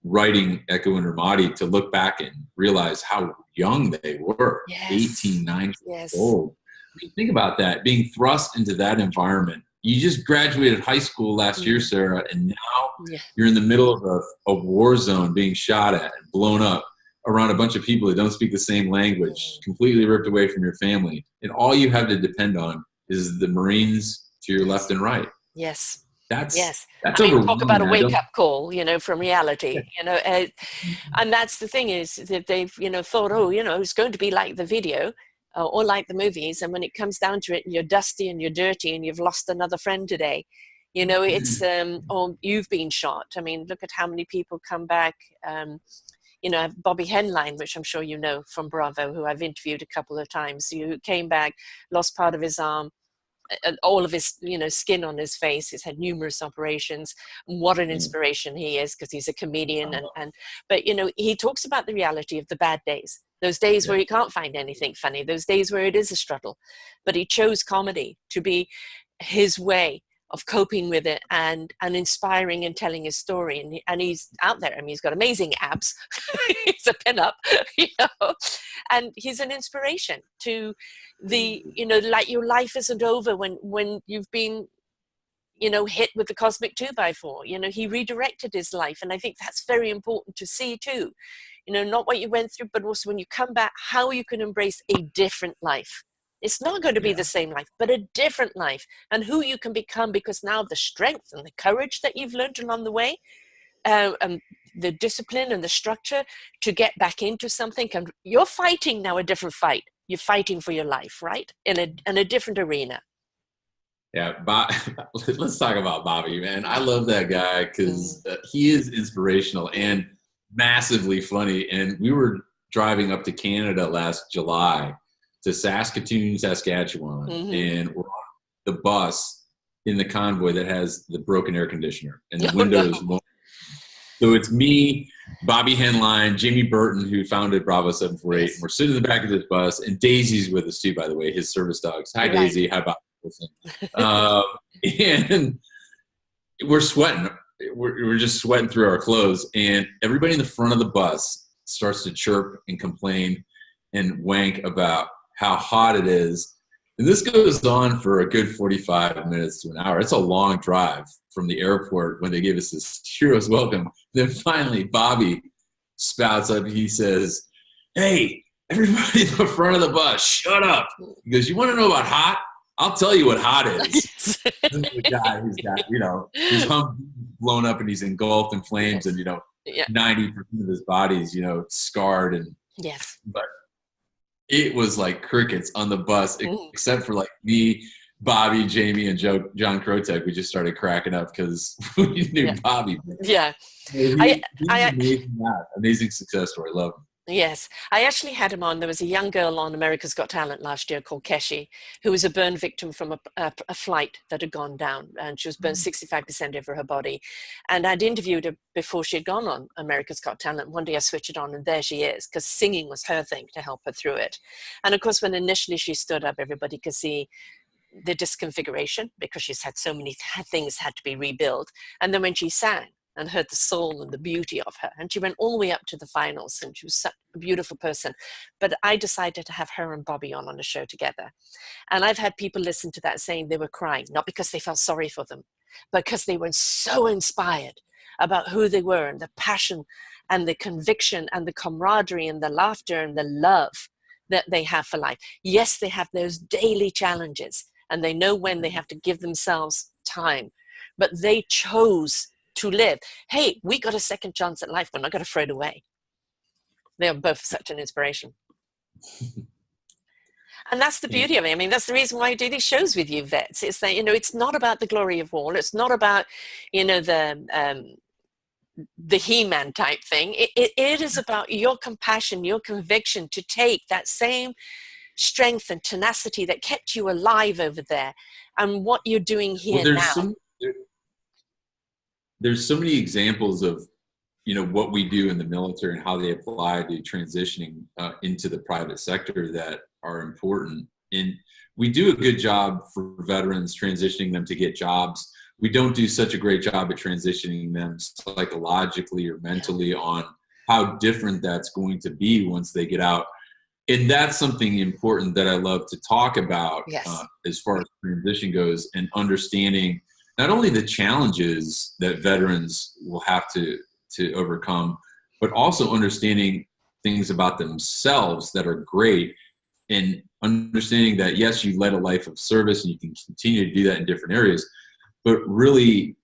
writing Echo and Ramadi to look back and realize how young they were. Yes. 18, 19 years old. I mean, think about that, being thrust into that environment. You just graduated high school last year, Sarah, and now you're in the middle of a war zone being shot at and blown up around a bunch of people that don't speak the same language, completely ripped away from your family. And all you have to depend on is the Marines to your left and right. Yes. That's I mean, talk about a wake-up call, from reality, and that's the thing, is that they've, thought, oh, it's going to be like the video or like the movies. And when it comes down to it, and you're dusty and you're dirty and you've lost another friend today, it's, or you've been shot. I mean, look at how many people come back. Bobby Henline, which I'm sure you know from Bravo, who I've interviewed a couple of times, who came back, lost part of his arm, all of his skin on his face. He's had numerous operations. What an inspiration he is, because he's a comedian. But he talks about the reality of the bad days, those days where you can't find anything funny, those days where it is a struggle. But he chose comedy to be his way of coping with it and inspiring and telling his story. And he's out there. I mean, he's got amazing abs. He's a pinup, and he's an inspiration to the, like, your life isn't over when you've been, hit with the cosmic 2x4. He redirected his life. And I think that's very important to see too. Not what you went through, but also when you come back, how you can embrace a different life. It's not going to be the same life, but a different life, and who you can become, because now the strength and the courage that you've learned along the way, and the discipline and the structure to get back into something. And you're fighting now a different fight. You're fighting for your life, right? In a different arena. Yeah, let's talk about Bobby, man. I love that guy because he is inspirational and massively funny. And we were driving up to Canada last July, to Saskatoon, Saskatchewan, and we're on the bus in the convoy that has the broken air conditioner, and the windows. So it's me, Bobby Henline, Jamie Burton, who founded Bravo 748. Yes. And we're sitting in the back of this bus, and Daisy's with us too, by the way, his service dogs. Hi, Daisy. How about this? And we're sweating. We're just sweating through our clothes, and everybody in the front of the bus starts to chirp and complain and wank about how hot it is. And this goes on for a good 45 minutes to an hour. It's a long drive from the airport when they give us this hero's welcome. Then finally, Bobby spouts up. He says, hey, everybody in the front of the bus, shut up. He goes, you want to know about hot? I'll tell you what hot is. This is the guy who's got, his hump blown up and he's engulfed in flames, and, 90% of his body's, scarred. And but it was like crickets on the bus, except for like me, Bobby, Jamie, and John Krotek. We just started cracking up because we knew Bobby. Yeah. He's amazing success story. Love him. Yes. I actually had him on. There was a young girl on America's Got Talent last year called Keshi, who was a burn victim from a flight that had gone down, and she was burned 65% over her body. And I'd interviewed her before she had gone on America's Got Talent. One day I switched it on, and there she is, because singing was her thing to help her through it. And of course, when initially she stood up, everybody could see the disconfiguration, because she's had so many things had to be rebuilt. And then when she sang and heard the soul and the beauty of her, and she went all the way up to the finals, and she was such a beautiful person. But I decided to have her and Bobby on the show together. And I've had people listen to that saying they were crying, not because they felt sorry for them, but because they were so inspired about who they were, and the passion and the conviction and the camaraderie and the laughter and the love that they have for life. Yes, they have those daily challenges, and they know when they have to give themselves time, but they chose to live. Hey, we got a second chance at life. We're not going to throw it away. They are both such an inspiration. And that's the beauty of it. I mean, that's the reason why I do these shows with you, vets. It's that, it's not about the glory of war. It's not about, the He-Man type thing. It is about your compassion, your conviction to take that same strength and tenacity that kept you alive over there, and what you're doing here now. There's so many examples of, you know, what we do in the military and how they apply to transitioning into the private sector that are important. And we do a good job for veterans transitioning them to get jobs. We don't do such a great job at transitioning them psychologically or mentally on how different that's going to be once they get out. And that's something important that I love to talk about as far as transition goes, and understanding not only the challenges that veterans will have to overcome, but also understanding things about themselves that are great, and understanding that, yes, you led a life of service and you can continue to do that in different areas, but really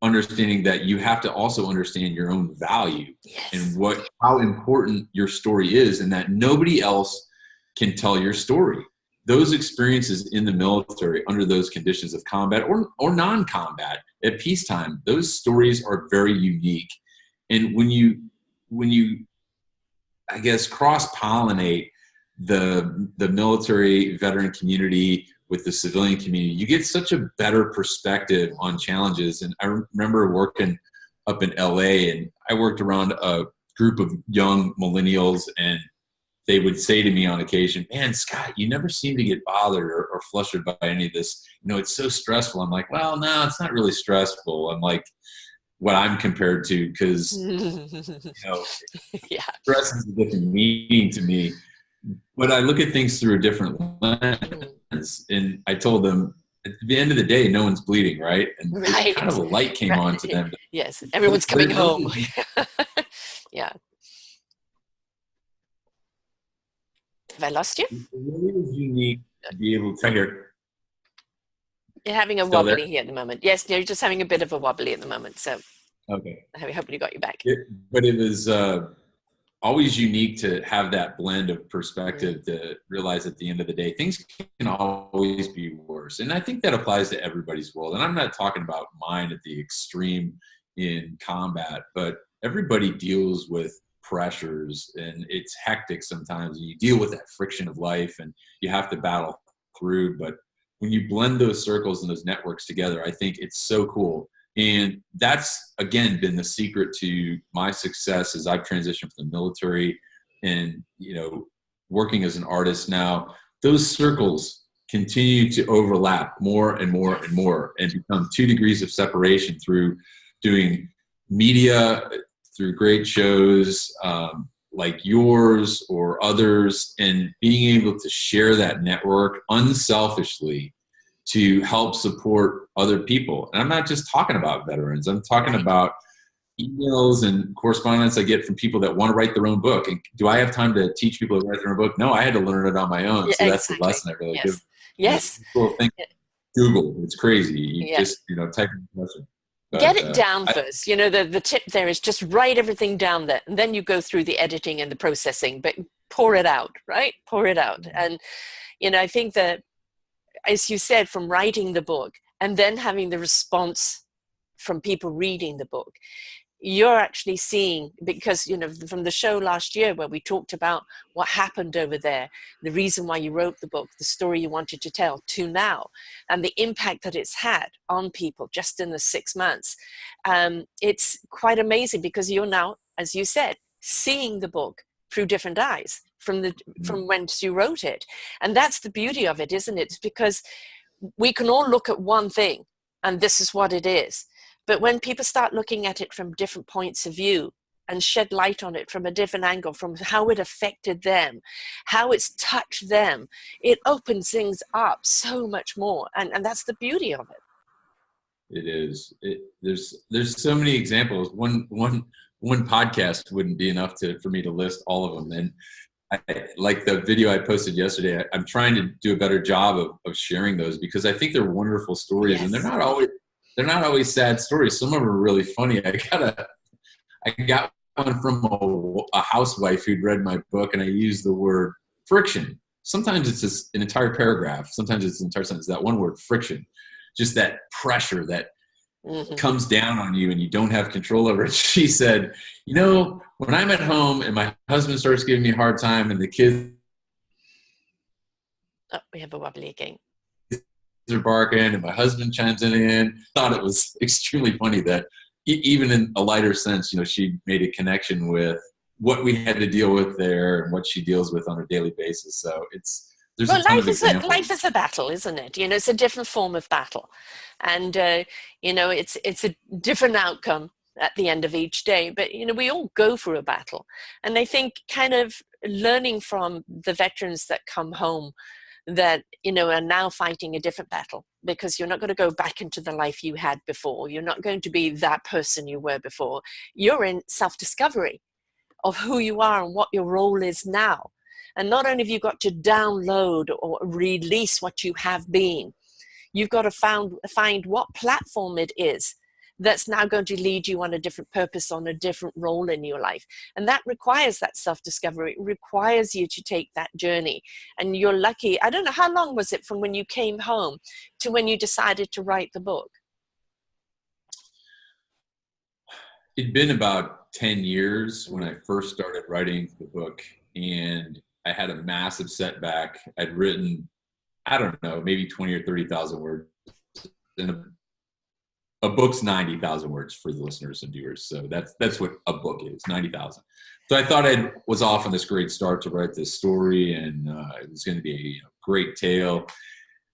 understanding that you have to also understand your own value and how important your story is, and that nobody else can tell your story. Those experiences in the military under those conditions of combat or non-combat at peacetime, those stories are very unique. And when you I guess cross-pollinate the military veteran community with the civilian community, you get such a better perspective on challenges. And I remember working up in LA, and I worked around a group of young millennials, and they would say to me on occasion, "Man, Scott, you never seem to get bothered or flustered by any of this. You know, it's so stressful." I'm like, "Well, no, it's not really stressful." I'm like, what I'm compared to, because you know, stress is a different meaning to me. But I look at things through a different lens, and I told them, at the end of the day, no one's bleeding, right? And kind of a light came on to them. Yes, everyone's coming home. Yeah. Have I lost you? It really is unique to be able to hear. You're having a wobbly here at the moment. Yes, you're just having a bit of a wobbly at the moment. So okay, I hope you got you back. But it was always unique to have that blend of perspective to realize at the end of the day, things can always be worse. And I think that applies to everybody's world. And I'm not talking about mine at the extreme in combat, but everybody deals with pressures, and it's hectic sometimes. You deal with that friction of life, and you have to battle through. But when you blend those circles and those networks together, I think it's so cool. And that's, again, been the secret to my success as I've transitioned from the military and, you know, working as an artist now. Those circles continue to overlap more and more and more, and become 2 degrees of separation through doing media, through great shows like yours or others, and being able to share that network unselfishly to help support other people. And I'm not just talking about veterans. I'm talking about emails and correspondence I get from people that want to write their own book. And do I have time to teach people to write their own book? No, I had to learn it on my own. So that's the lesson I really give. Yes. People think Google, it's crazy. You just, you know, type in a question. But, get it down first. You know, the tip there is just write everything down there, and then you go through the editing and the processing, but pour it out, right? Pour it out. And, you know, I think that, as you said, from writing the book and then having the response from people reading the book, you're actually seeing, because, you know, from the show last year where we talked about what happened over there, the reason why you wrote the book, the story you wanted to tell, to now, and the impact that it's had on people just in the 6 months. It's quite amazing, because you're now, as you said, seeing the book through different eyes from whence you wrote it. And that's the beauty of it, isn't it? It's because we can all look at one thing and this is what it is. But when people start looking at it from different points of view and shed light on it from a different angle, from how it affected them, how it's touched them, it opens things up so much more. And that's the beauty of it. It is. There's so many examples. One podcast wouldn't be enough for me to list all of them. And like the video I posted yesterday, I'm trying to do a better job of sharing those, because I think they're wonderful stories. And they're not always sad stories. Some of them are really funny. I got one from a housewife who'd read my book, and I used the word friction. Sometimes it's just an entire paragraph. Sometimes it's an entire sentence. That one word, friction, just that pressure that comes down on you and you don't have control over it. She said, you know, when I'm at home and my husband starts giving me a hard time and the kids Oh, we have a wobbly again. Are barking, and my husband chimes in. Thought it was extremely funny that even in a lighter sense, she made a connection with what we had to deal with there and what she deals with on a daily basis. So there's a Well, ton of examples. life is a battle, isn't it? It's a different form of battle, and it's a different outcome at the end of each day. But we all go through a battle, and I think kind of learning from the veterans that come home that are now fighting a different battle, because you're not going to go back into the life you had before. You're not going to be that person you were before. You're in self-discovery of who you are and what your role is now. And not only have you got to download or release what you have been, you've got to find what platform it is that's now going to lead you on a different purpose, on a different role in your life. And that requires that self-discovery. It requires you to take that journey. And you're lucky. I don't know, how long was it from when you came home to when you decided to write the book? It'd been about 10 years when I first started writing the book, and I had a massive setback. I'd written, I don't know, maybe 20 or 30,000 words. And a book's 90,000 words for the listeners and viewers. So that's what a book is, 90,000. So I thought I was off on this great start to write this story, and it was going to be a great tale.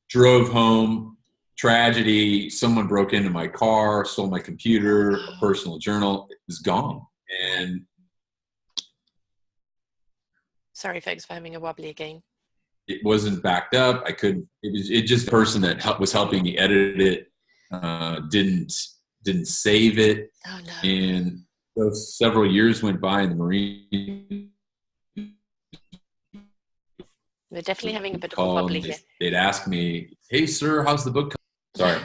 Drove home, tragedy, someone broke into my car, stole my computer, a personal journal. It was gone. And sorry, folks, for having a wobbly again. It wasn't backed up. I couldn't. It just the person that was helping me edit it didn't save it. Oh no! And so several years went by in the Marine. We're definitely having a bit of a wobbly here. They'd ask me, "Hey, sir, how's the book?" Sorry.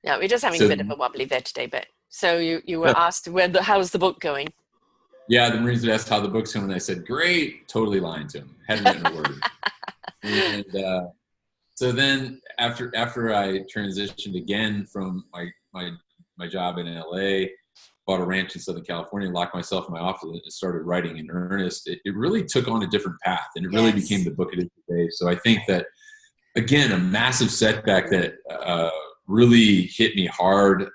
Yeah, we're just having a bit of a wobbly there today. But so you were asked how's the book going? Yeah, the Marines would ask how the book's going, and I said, "Great." Totally lying to them. Hadn't written a word. And so then after I transitioned again from my job in LA, bought a ranch in Southern California, locked myself in my office and started writing in earnest, it really took on a different path, and it really became the book it is today. So I think that, again, a massive setback that really hit me hard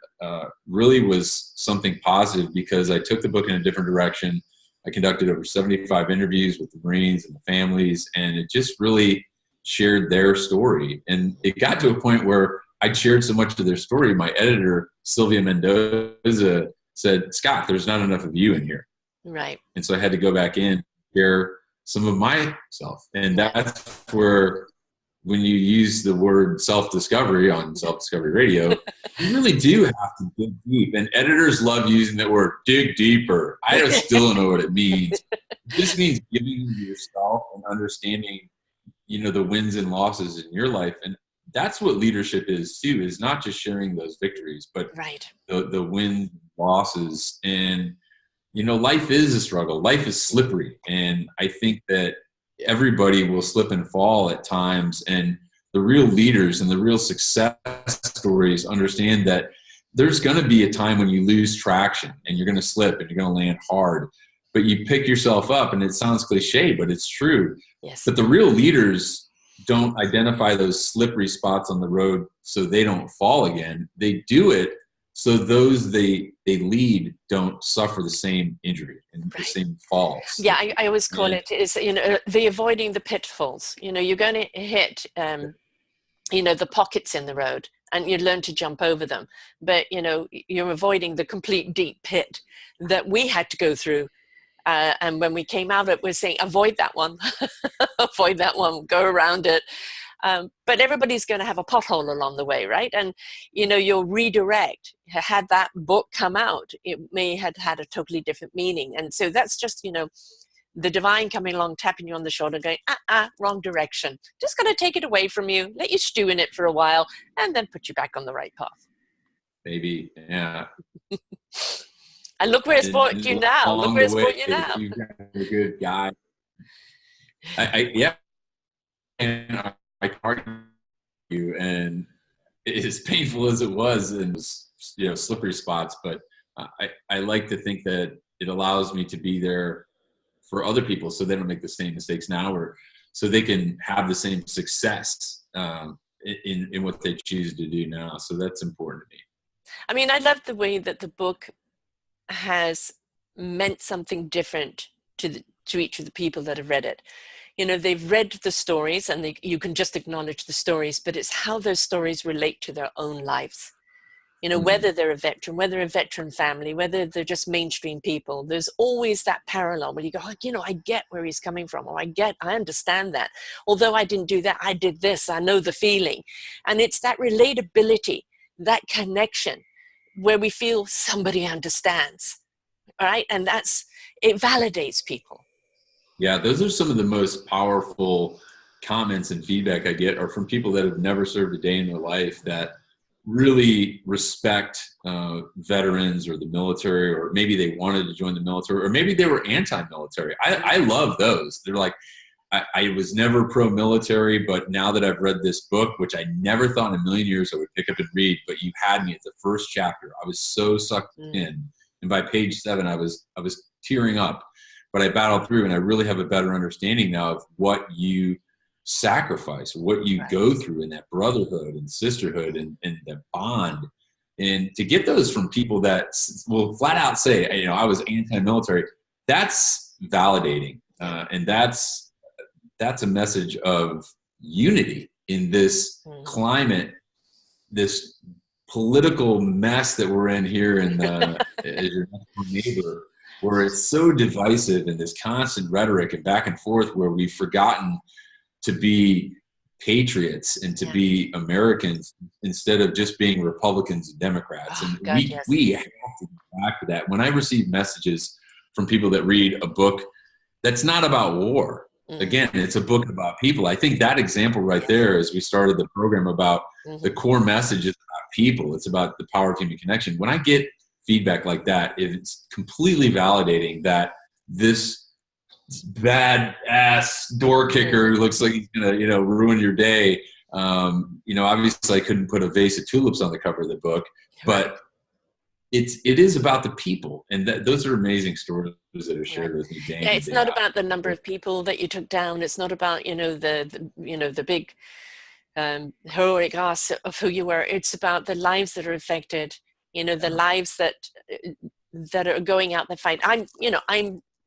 really was something positive, because I took the book in a different direction. I conducted over 75 interviews with the Marines and the families, and it just really shared their story. And it got to a point where I'd shared so much of their story, my editor, Sylvia Mendoza, said, "Scott, there's not enough of you in here." Right. And so I had to go back in, share some of myself. And that's where, when you use the word self-discovery on Self-Discovery Radio, you really do have to dig deep. And editors love using that word, dig deeper. I still don't know what it means. It just means giving yourself and understanding, the wins and losses in your life. And that's what leadership is too, is not just sharing those victories, but the wins, losses. And, life is a struggle. Life is slippery. And I think that everybody will slip and fall at times. And the real leaders and the real success stories understand that there's going to be a time when you lose traction and you're going to slip and you're going to land hard, but you pick yourself up. And it sounds cliche, but it's true. Yes. But the real leaders don't identify those slippery spots on the road so they don't fall again. They do it so those they lead don't suffer the same injury and the same falls. Yeah, I always call it is the avoiding the pitfalls. You're going to hit the pockets in the road, and you learn to jump over them. But you're avoiding the complete deep pit that we had to go through. And when we came out of it, we're saying, avoid that one, avoid that one, go around it. But everybody's going to have a pothole along the way, right? And, you'll redirect. Had that book come out, it may have had a totally different meaning. And so that's just, the divine coming along, tapping you on the shoulder, going, wrong direction. Just going to take it away from you, let you stew in it for a while, and then put you back on the right path. Maybe, yeah. And look where it's brought you now. Look where it's brought you now. You've got a good guy. And I argue you, and as painful as it was, and slippery spots, but I like to think that it allows me to be there for other people so they don't make the same mistakes now, or so they can have the same success in what they choose to do now. So that's important to me. I mean, I love the way that the book has meant something different to each of the people that have read it. You know, they've read the stories, and you can just acknowledge the stories, but it's how those stories relate to their own lives. You know, whether they're a veteran, whether a veteran family, whether they're just mainstream people, there's always that parallel where you go, oh, you know, I get where he's coming from, or I understand that. Although I didn't do that, I did this, I know the feeling. And it's that relatability, that connection where we feel somebody understands, right? And it validates people. Yeah, those are some of the most powerful comments and feedback I get are from people that have never served a day in their life, that really respect veterans or the military, or maybe they wanted to join the military, or maybe they were anti-military. I love those. They're like, I was never pro-military, but now that I've read this book, which I never thought in a million years I would pick up and read, but you had me at the first chapter. I was so sucked in. And by page 7, I was tearing up, but I battled through, and I really have a better understanding now of what you sacrifice, what you go through in that brotherhood and sisterhood and the bond. And to get those from people that will flat out say, you know, I was anti-military, that's validating. And that's a message of unity in this climate, this political mess that we're in here in as your neighbor, where it's so divisive, and this constant rhetoric and back and forth, where we've forgotten to be patriots and to be Americans instead of just being Republicans and Democrats. And we have to get back to that. When I receive messages from people that read a book that's not about war, again, it's a book about people. I think that example right there, as we started the program, about the core message is about people. It's about the power of human connection. When I get feedback like that, it's completely validating that this bad ass door kicker who looks like he's gonna, you know, ruin your day. You know, obviously I couldn't put a vase of tulips on the cover of the book, but it is about the people, and those are amazing stories that are shared with me. Yeah, it's not about the number of people that you took down. It's not about, you know, the big heroic ass of who you were. It's about the lives that are affected. You know, the lives that are going out the fight. I'm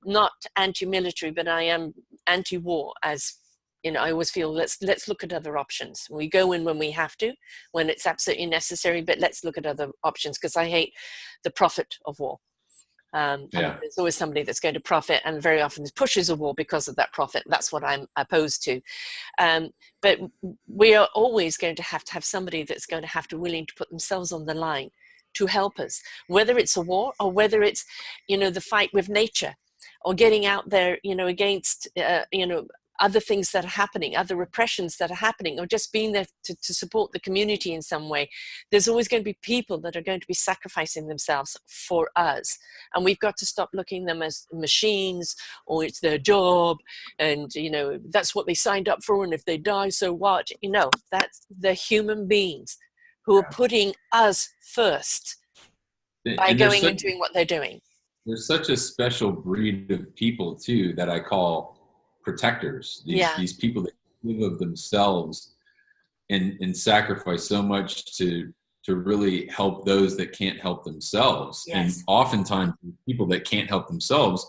not anti-military, but I am anti-war. As you know, I always feel let's look at other options. We go in when we have to, when it's absolutely necessary, but let's look at other options, because I hate the profit of war. There's always somebody that's going to profit, and very often pushes a war because of that profit. That's what I'm opposed to. But we are always going to have somebody that's going to have to willing to put themselves on the line to help us, whether it's a war or whether it's, you know, the fight with nature, or getting out there, you know, against, you know, other things that are happening, other repressions that are happening, or just being there to support the community in some way. There's always going to be people that are going to be sacrificing themselves for us. And we've got to stop looking at them as machines, or it's their job, and, you know, that's what they signed up for, and if they die, so what? You know, that's the human beings who are putting us first by going and doing what they're doing. There's such a special breed of people too that I call protectors. These people that give of themselves and sacrifice so much to really help those that can't help themselves. And oftentimes people that can't help themselves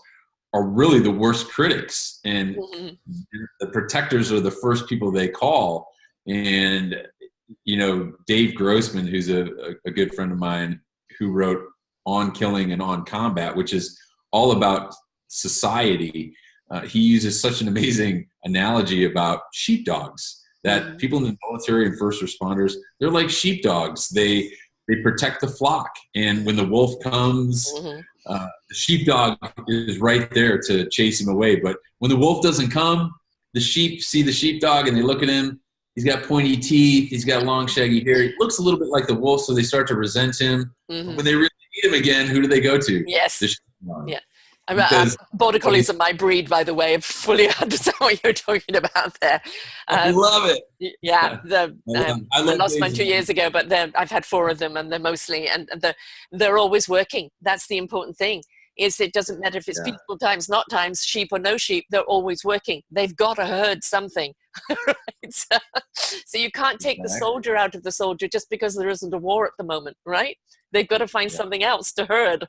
are really the worst critics, and the protectors are the first people they call. And you know, Dave Grossman, who's a good friend of mine, who wrote On Killing and On Combat, which is all about society. He uses such an amazing analogy about sheepdogs, that people in the military and first responders, they're like sheepdogs. They protect the flock. And when the wolf comes, the sheepdog is right there to chase him away. But when the wolf doesn't come, the sheep see the sheepdog and they look at him. He's got pointy teeth. He's got long, shaggy hair. He looks a little bit like the wolf, so they start to resent him. When they really need him again, who do they go to? Yes. Yeah. Border Collies are my breed, by the way. I fully understand what you're talking about there. I love it. Yeah. I lost mine 2 years ago, but I've had 4 of them, and they're mostly, and they're always working. That's the important thing. is it doesn't matter if it's peaceful times, not times, sheep or no sheep, they're always working. They've got to herd something. Right? So you can't take the soldier out of the soldier just because there isn't a war at the moment, right? They've got to find something else to herd.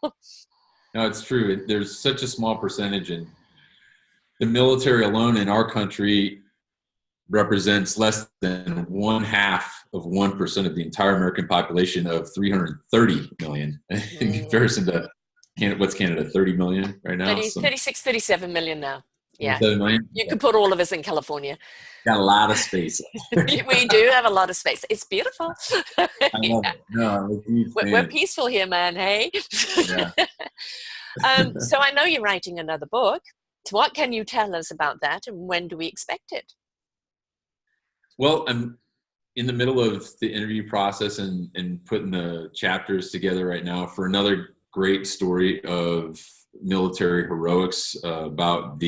No, it's true. There's such a small percentage, and the military alone in our country represents less than 0.5% of the entire American population of 330 million in comparison to what's Canada, 30 million right now? 36, 37 million now. Yeah. Million? You can put all of us in California. Got a lot of space. We do have a lot of space. It's beautiful. I love it. No, I'm a huge fan. We're peaceful here, man. Hey. Yeah. So I know you're writing another book. So what can you tell us about that, and when do we expect it? Well, I'm in the middle of the interview process and putting the chapters together right now for another great story of military heroics about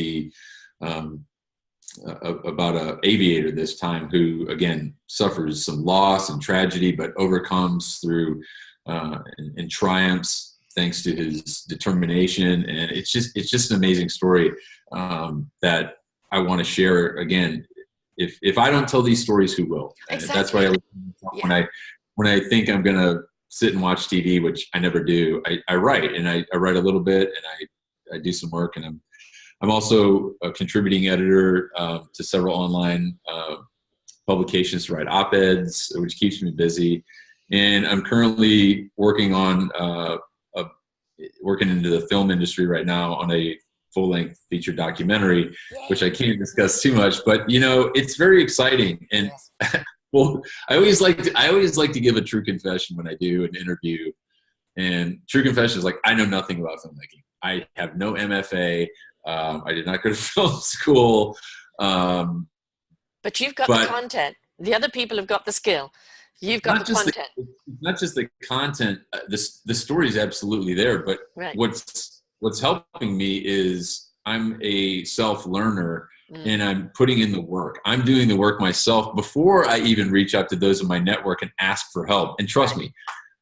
about an aviator this time who, again, suffers some loss and tragedy, but overcomes through and triumphs thanks to his determination. And it's just an amazing story that I want to share. Again, if I don't tell these stories, who will? Exactly. That's why when I think I'm going to sit and watch TV, which I never do, I write, and I write a little bit, and I do some work, and I'm also a contributing editor to several online publications to write op-eds, which keeps me busy. And I'm currently working on working into the film industry right now on a full-length feature documentary, which I can't discuss too much, but it's very exciting. And well, I always like to give a true confession when I do an interview. And true confession is like, I know nothing about filmmaking. I have no MFA. I did not go to film school. But you've got the content. The other people have got the skill. You've got the content. Not just the content. The story is absolutely there. But what's helping me is I'm a self-learner, and I'm putting in the work. I'm doing the work myself before I even reach out to those in my network and ask for help. And trust me,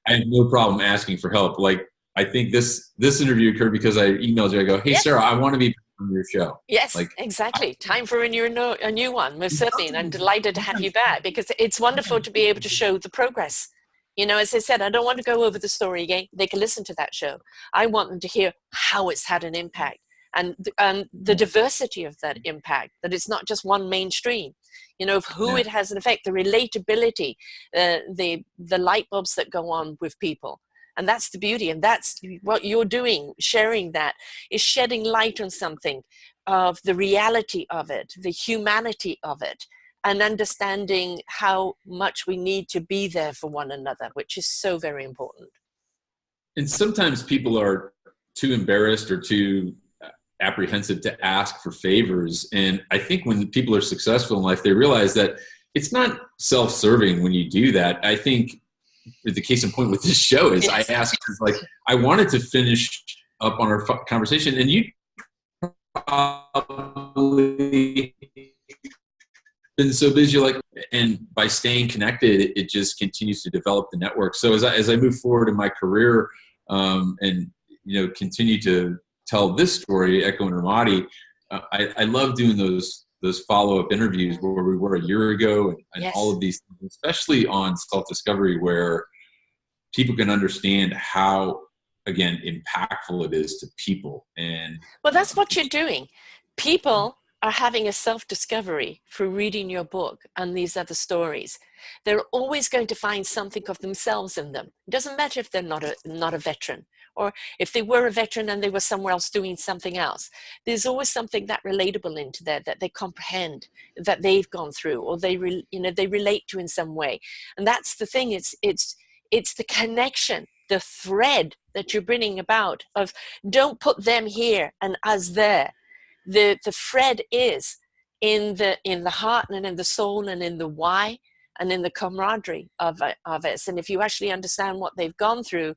I have no problem asking for help. Like, I think this interview occurred because I emailed you. I go, hey, Sarah, I want to be on your show. Yes, exactly. Time for a new one, most certainly. And I'm delighted to have you back, because it's wonderful to be able to show the progress. As I said, I don't want to go over the story again. They can listen to that show. I want them to hear how it's had an impact, and the diversity of that impact, that it's not just one mainstream, of who it has an effect, the relatability, the light bulbs that go on with people. And that's the beauty, and that's what you're doing. Sharing that is shedding light on something of the reality of it, the humanity of it, and understanding how much we need to be there for one another, which is so very important. And sometimes people are too embarrassed or too apprehensive to ask for favors. And I think when people are successful in life, they realize that it's not self-serving when you do that. I think the case in point with this show is I asked, like, I wanted to finish up on our conversation, and you probably been so busy, like, and by staying connected, it just continues to develop the network. So as I move forward in my career, and continue to tell this story, Echo and Ramadi, I love doing those follow-up interviews where we were a year ago, and all of these things, especially on self-discovery, where people can understand how, again, impactful it is to people. And well, that's what you're doing. People are having a self-discovery through reading your book and these other stories. They're always going to find something of themselves in them. It doesn't matter if they're not a veteran, or if they were a veteran and they were somewhere else doing something else. There's always something that relatable into there, that they comprehend, that they've gone through, or they relate to in some way. And that's the thing. It's the connection, the thread that you're bringing about of, don't put them here and us there. The thread is in the heart and in the soul and in the why and in the camaraderie of us. And if you actually understand what they've gone through,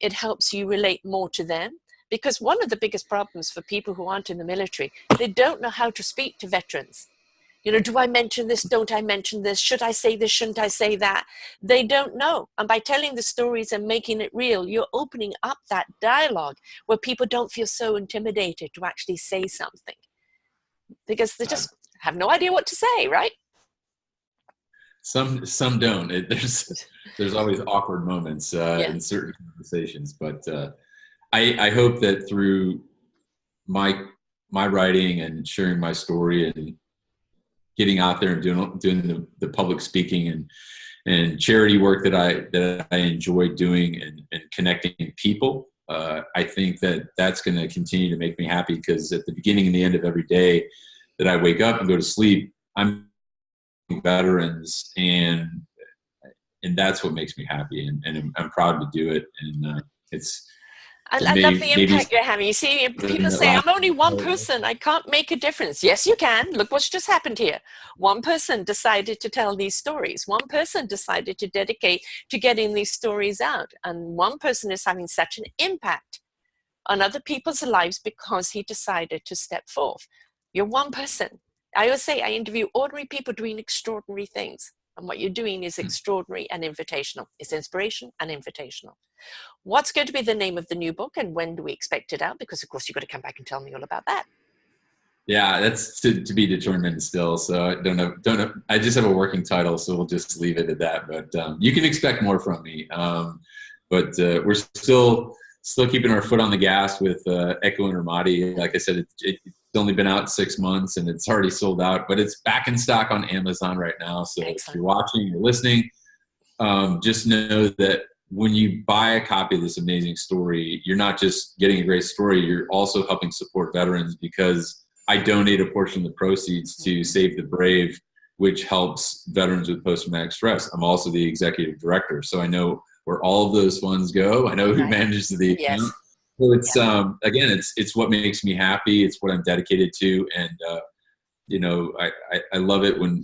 it helps you relate more to them. Because one of the biggest problems for people who aren't in the military, they don't know how to speak to veterans. You know, do I mention this? Don't I mention this? Should I say this? Shouldn't I say that? They don't know. And by telling the stories and making it real, you're opening up that dialogue where people don't feel so intimidated to actually say something, because they just have no idea what to say, right? Some don't. There's always awkward moments in certain conversations, but I hope that through my writing and sharing my story and getting out there and doing the public speaking and charity work that I enjoy doing and connecting people, I think that's going to continue to make me happy, because at the beginning and the end of every day that I wake up and go to sleep, I'm veterans, and that's what makes me happy, and I'm proud to do it. And I love the impact you're having. You see, people say, I'm only one person, I can't make a difference. Yes, you can. Look what's just happened here. One person decided to tell these stories. One person decided to dedicate to getting these stories out. And one person is having such an impact on other people's lives because he decided to step forth. You're one person. I always say I interview ordinary people doing extraordinary things. And what you're doing is extraordinary and invitational. It's inspiration and invitational. What's going to be the name of the new book, and when do we expect it out? Because of course you've got to come back and tell me all about that. Yeah, that's to be determined still. So I don't know. I just have a working title, so we'll just leave it at that. But you can expect more from me. But we're still keeping our foot on the gas with Echo and Ramadi. Like I said, it's only been out 6 months and it's already sold out, but it's back in stock on Amazon right now. So Excellent. If you're watching, you're listening, just know that when you buy a copy of this amazing story, you're not just getting a great story, you're also helping support veterans, because I donate a portion of the proceeds to Save the Brave, which helps veterans with post-traumatic stress. I'm also the executive director, so I know where all of those funds go. I know who manages the account. Yes. So it's again, it's what makes me happy. It's what I'm dedicated to, and you know, I love it when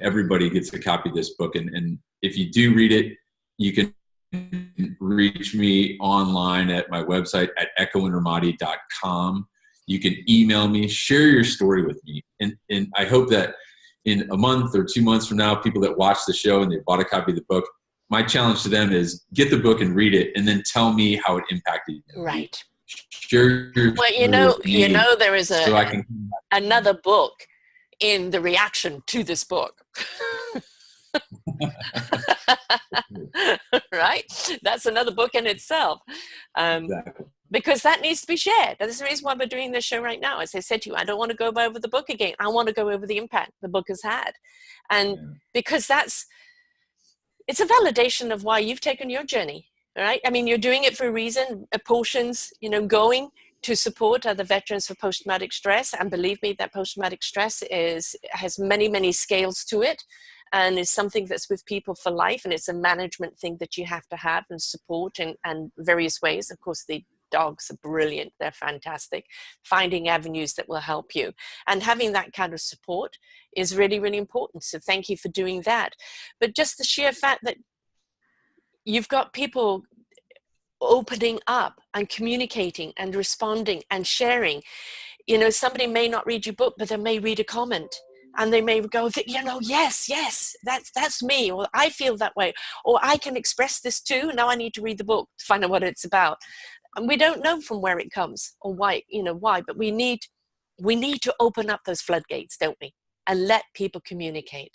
everybody gets a copy of this book. And if you do read it, you can reach me online at my website at echoandramadi.com. You can email me, share your story with me, and I hope that in a month or 2 months from now, people that watch the show and they bought a copy of the book, my challenge to them is get the book and read it, and then tell me how it impacted you. Right. Share your well, you know, there is another book in the reaction to this book. Right? That's another book in itself. Exactly. Because that needs to be shared. That's the reason why we're doing this show right now. As I said to you, I don't want to go over the book again. I want to go over the impact the book has had. And because it's a validation of why you've taken your journey, right? I mean, you're doing it for a reason, portions, you know, going to support other veterans for post-traumatic stress. And believe me, that post-traumatic stress has many, many scales to it, and is something that's with people for life. And it's a management thing that you have to have and support in various ways. Of course, the dogs are brilliant. They're fantastic. Finding avenues that will help you. And having that kind of support is really, really important. So thank you for doing that. But just the sheer fact that you've got people opening up and communicating and responding and sharing. You know, somebody may not read your book, but they may read a comment. And they may go, you know, yes, that's me, or I feel that way, or I can express this too. Now I need to read the book to find out what it's about. And we don't know from where it comes or why, but we need to open up those floodgates, don't we? And let people communicate.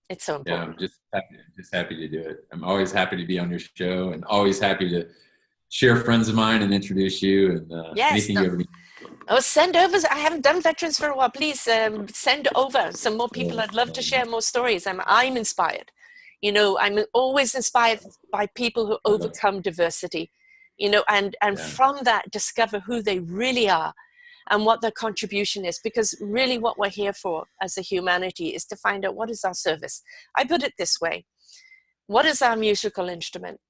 It's so important. Yeah, I'm just happy to do it. I'm always happy to be on your show, and always happy to share friends of mine and introduce you, and anything you ever need. Oh, send over. I haven't done veterans for a while. Please send over some more people. I'd love to share more stories. I'm inspired. You know, I'm always inspired by people who overcome diversity, you know, and from that discover who they really are and what their contribution is. Because really what we're here for as a humanity is to find out what is our service. I put it this way. What is our musical instrument?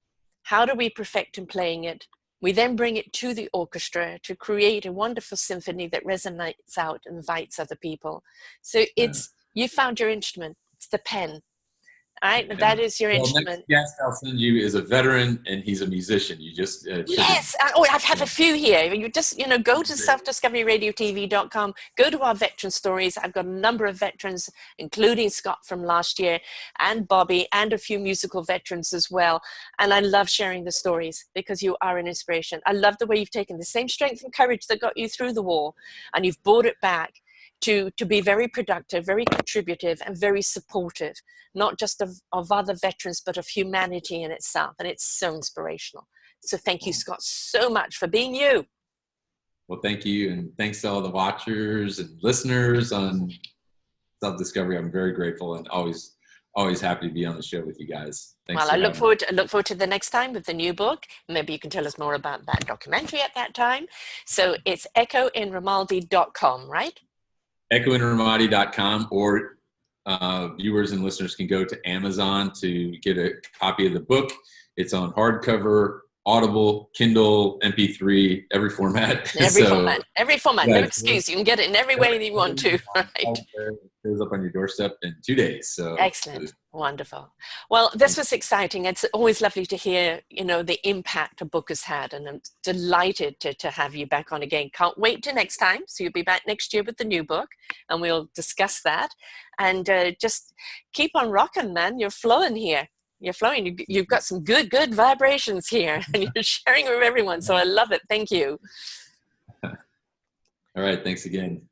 How do we perfect in playing it? We then bring it to the orchestra to create a wonderful symphony that resonates out and invites other people. So you found your instrument. It's the pen. All right, that is your instrument. Next guest I'll send you is a veteran, and he's a musician. You just yes. Oh, I have a few here. You just go to selfdiscoveryradiotv.com. Go to our veteran stories. I've got a number of veterans, including Scott from last year, and Bobby, and a few musical veterans as well. And I love sharing the stories because you are an inspiration. I love the way you've taken the same strength and courage that got you through the war, and you've brought it back to be very productive, very contributive, and very supportive, not just of other veterans, but of humanity in itself. And it's so inspirational. So thank you, Scott, so much for being you. Well, thank you. And thanks to all the watchers and listeners on Self-Discovery. I'm very grateful and always happy to be on the show with you guys. Thanks. Well, I look forward to the next time with the new book. Maybe you can tell us more about that documentary at that time. So it's echoinramadi.com, right? echoinramadi.com, or viewers and listeners can go to Amazon to get a copy of the book. It's on hardcover, Audible, Kindle, MP3, every format. Every format. No excuse. You can get it in every way that you want to. Right. It shows up on your doorstep in 2 days. So excellent. Wonderful. Well, this was exciting. It's always lovely to hear, the impact a book has had, and I'm delighted to have you back on again. Can't wait till next time. So you'll be back next year with the new book, and we'll discuss that. And just keep on rocking, man. You're flowing here. You're flowing. You've got some good vibrations here, and you're sharing with everyone. So I love it. Thank you. All right. Thanks again.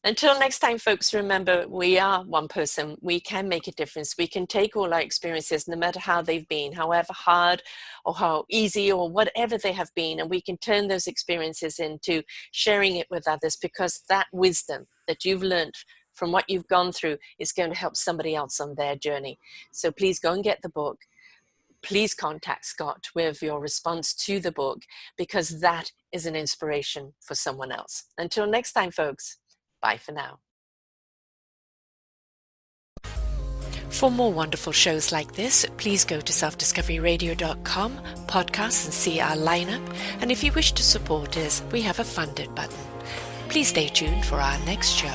Until next time, folks, remember, we are one person. We can make a difference. We can take all our experiences, no matter how they've been, however hard or how easy or whatever they have been, and we can turn those experiences into sharing it with others, because that wisdom that you've learned from what you've gone through is going to help somebody else on their journey. So please go and get the book. Please contact Scott with your response to the book, because that is an inspiration for someone else. Until next time, folks. Bye for now. For more wonderful shows like this, please go to selfdiscoveryradio.com, podcasts, and see our lineup. And if you wish to support us, we have a funded button. Please stay tuned for our next show.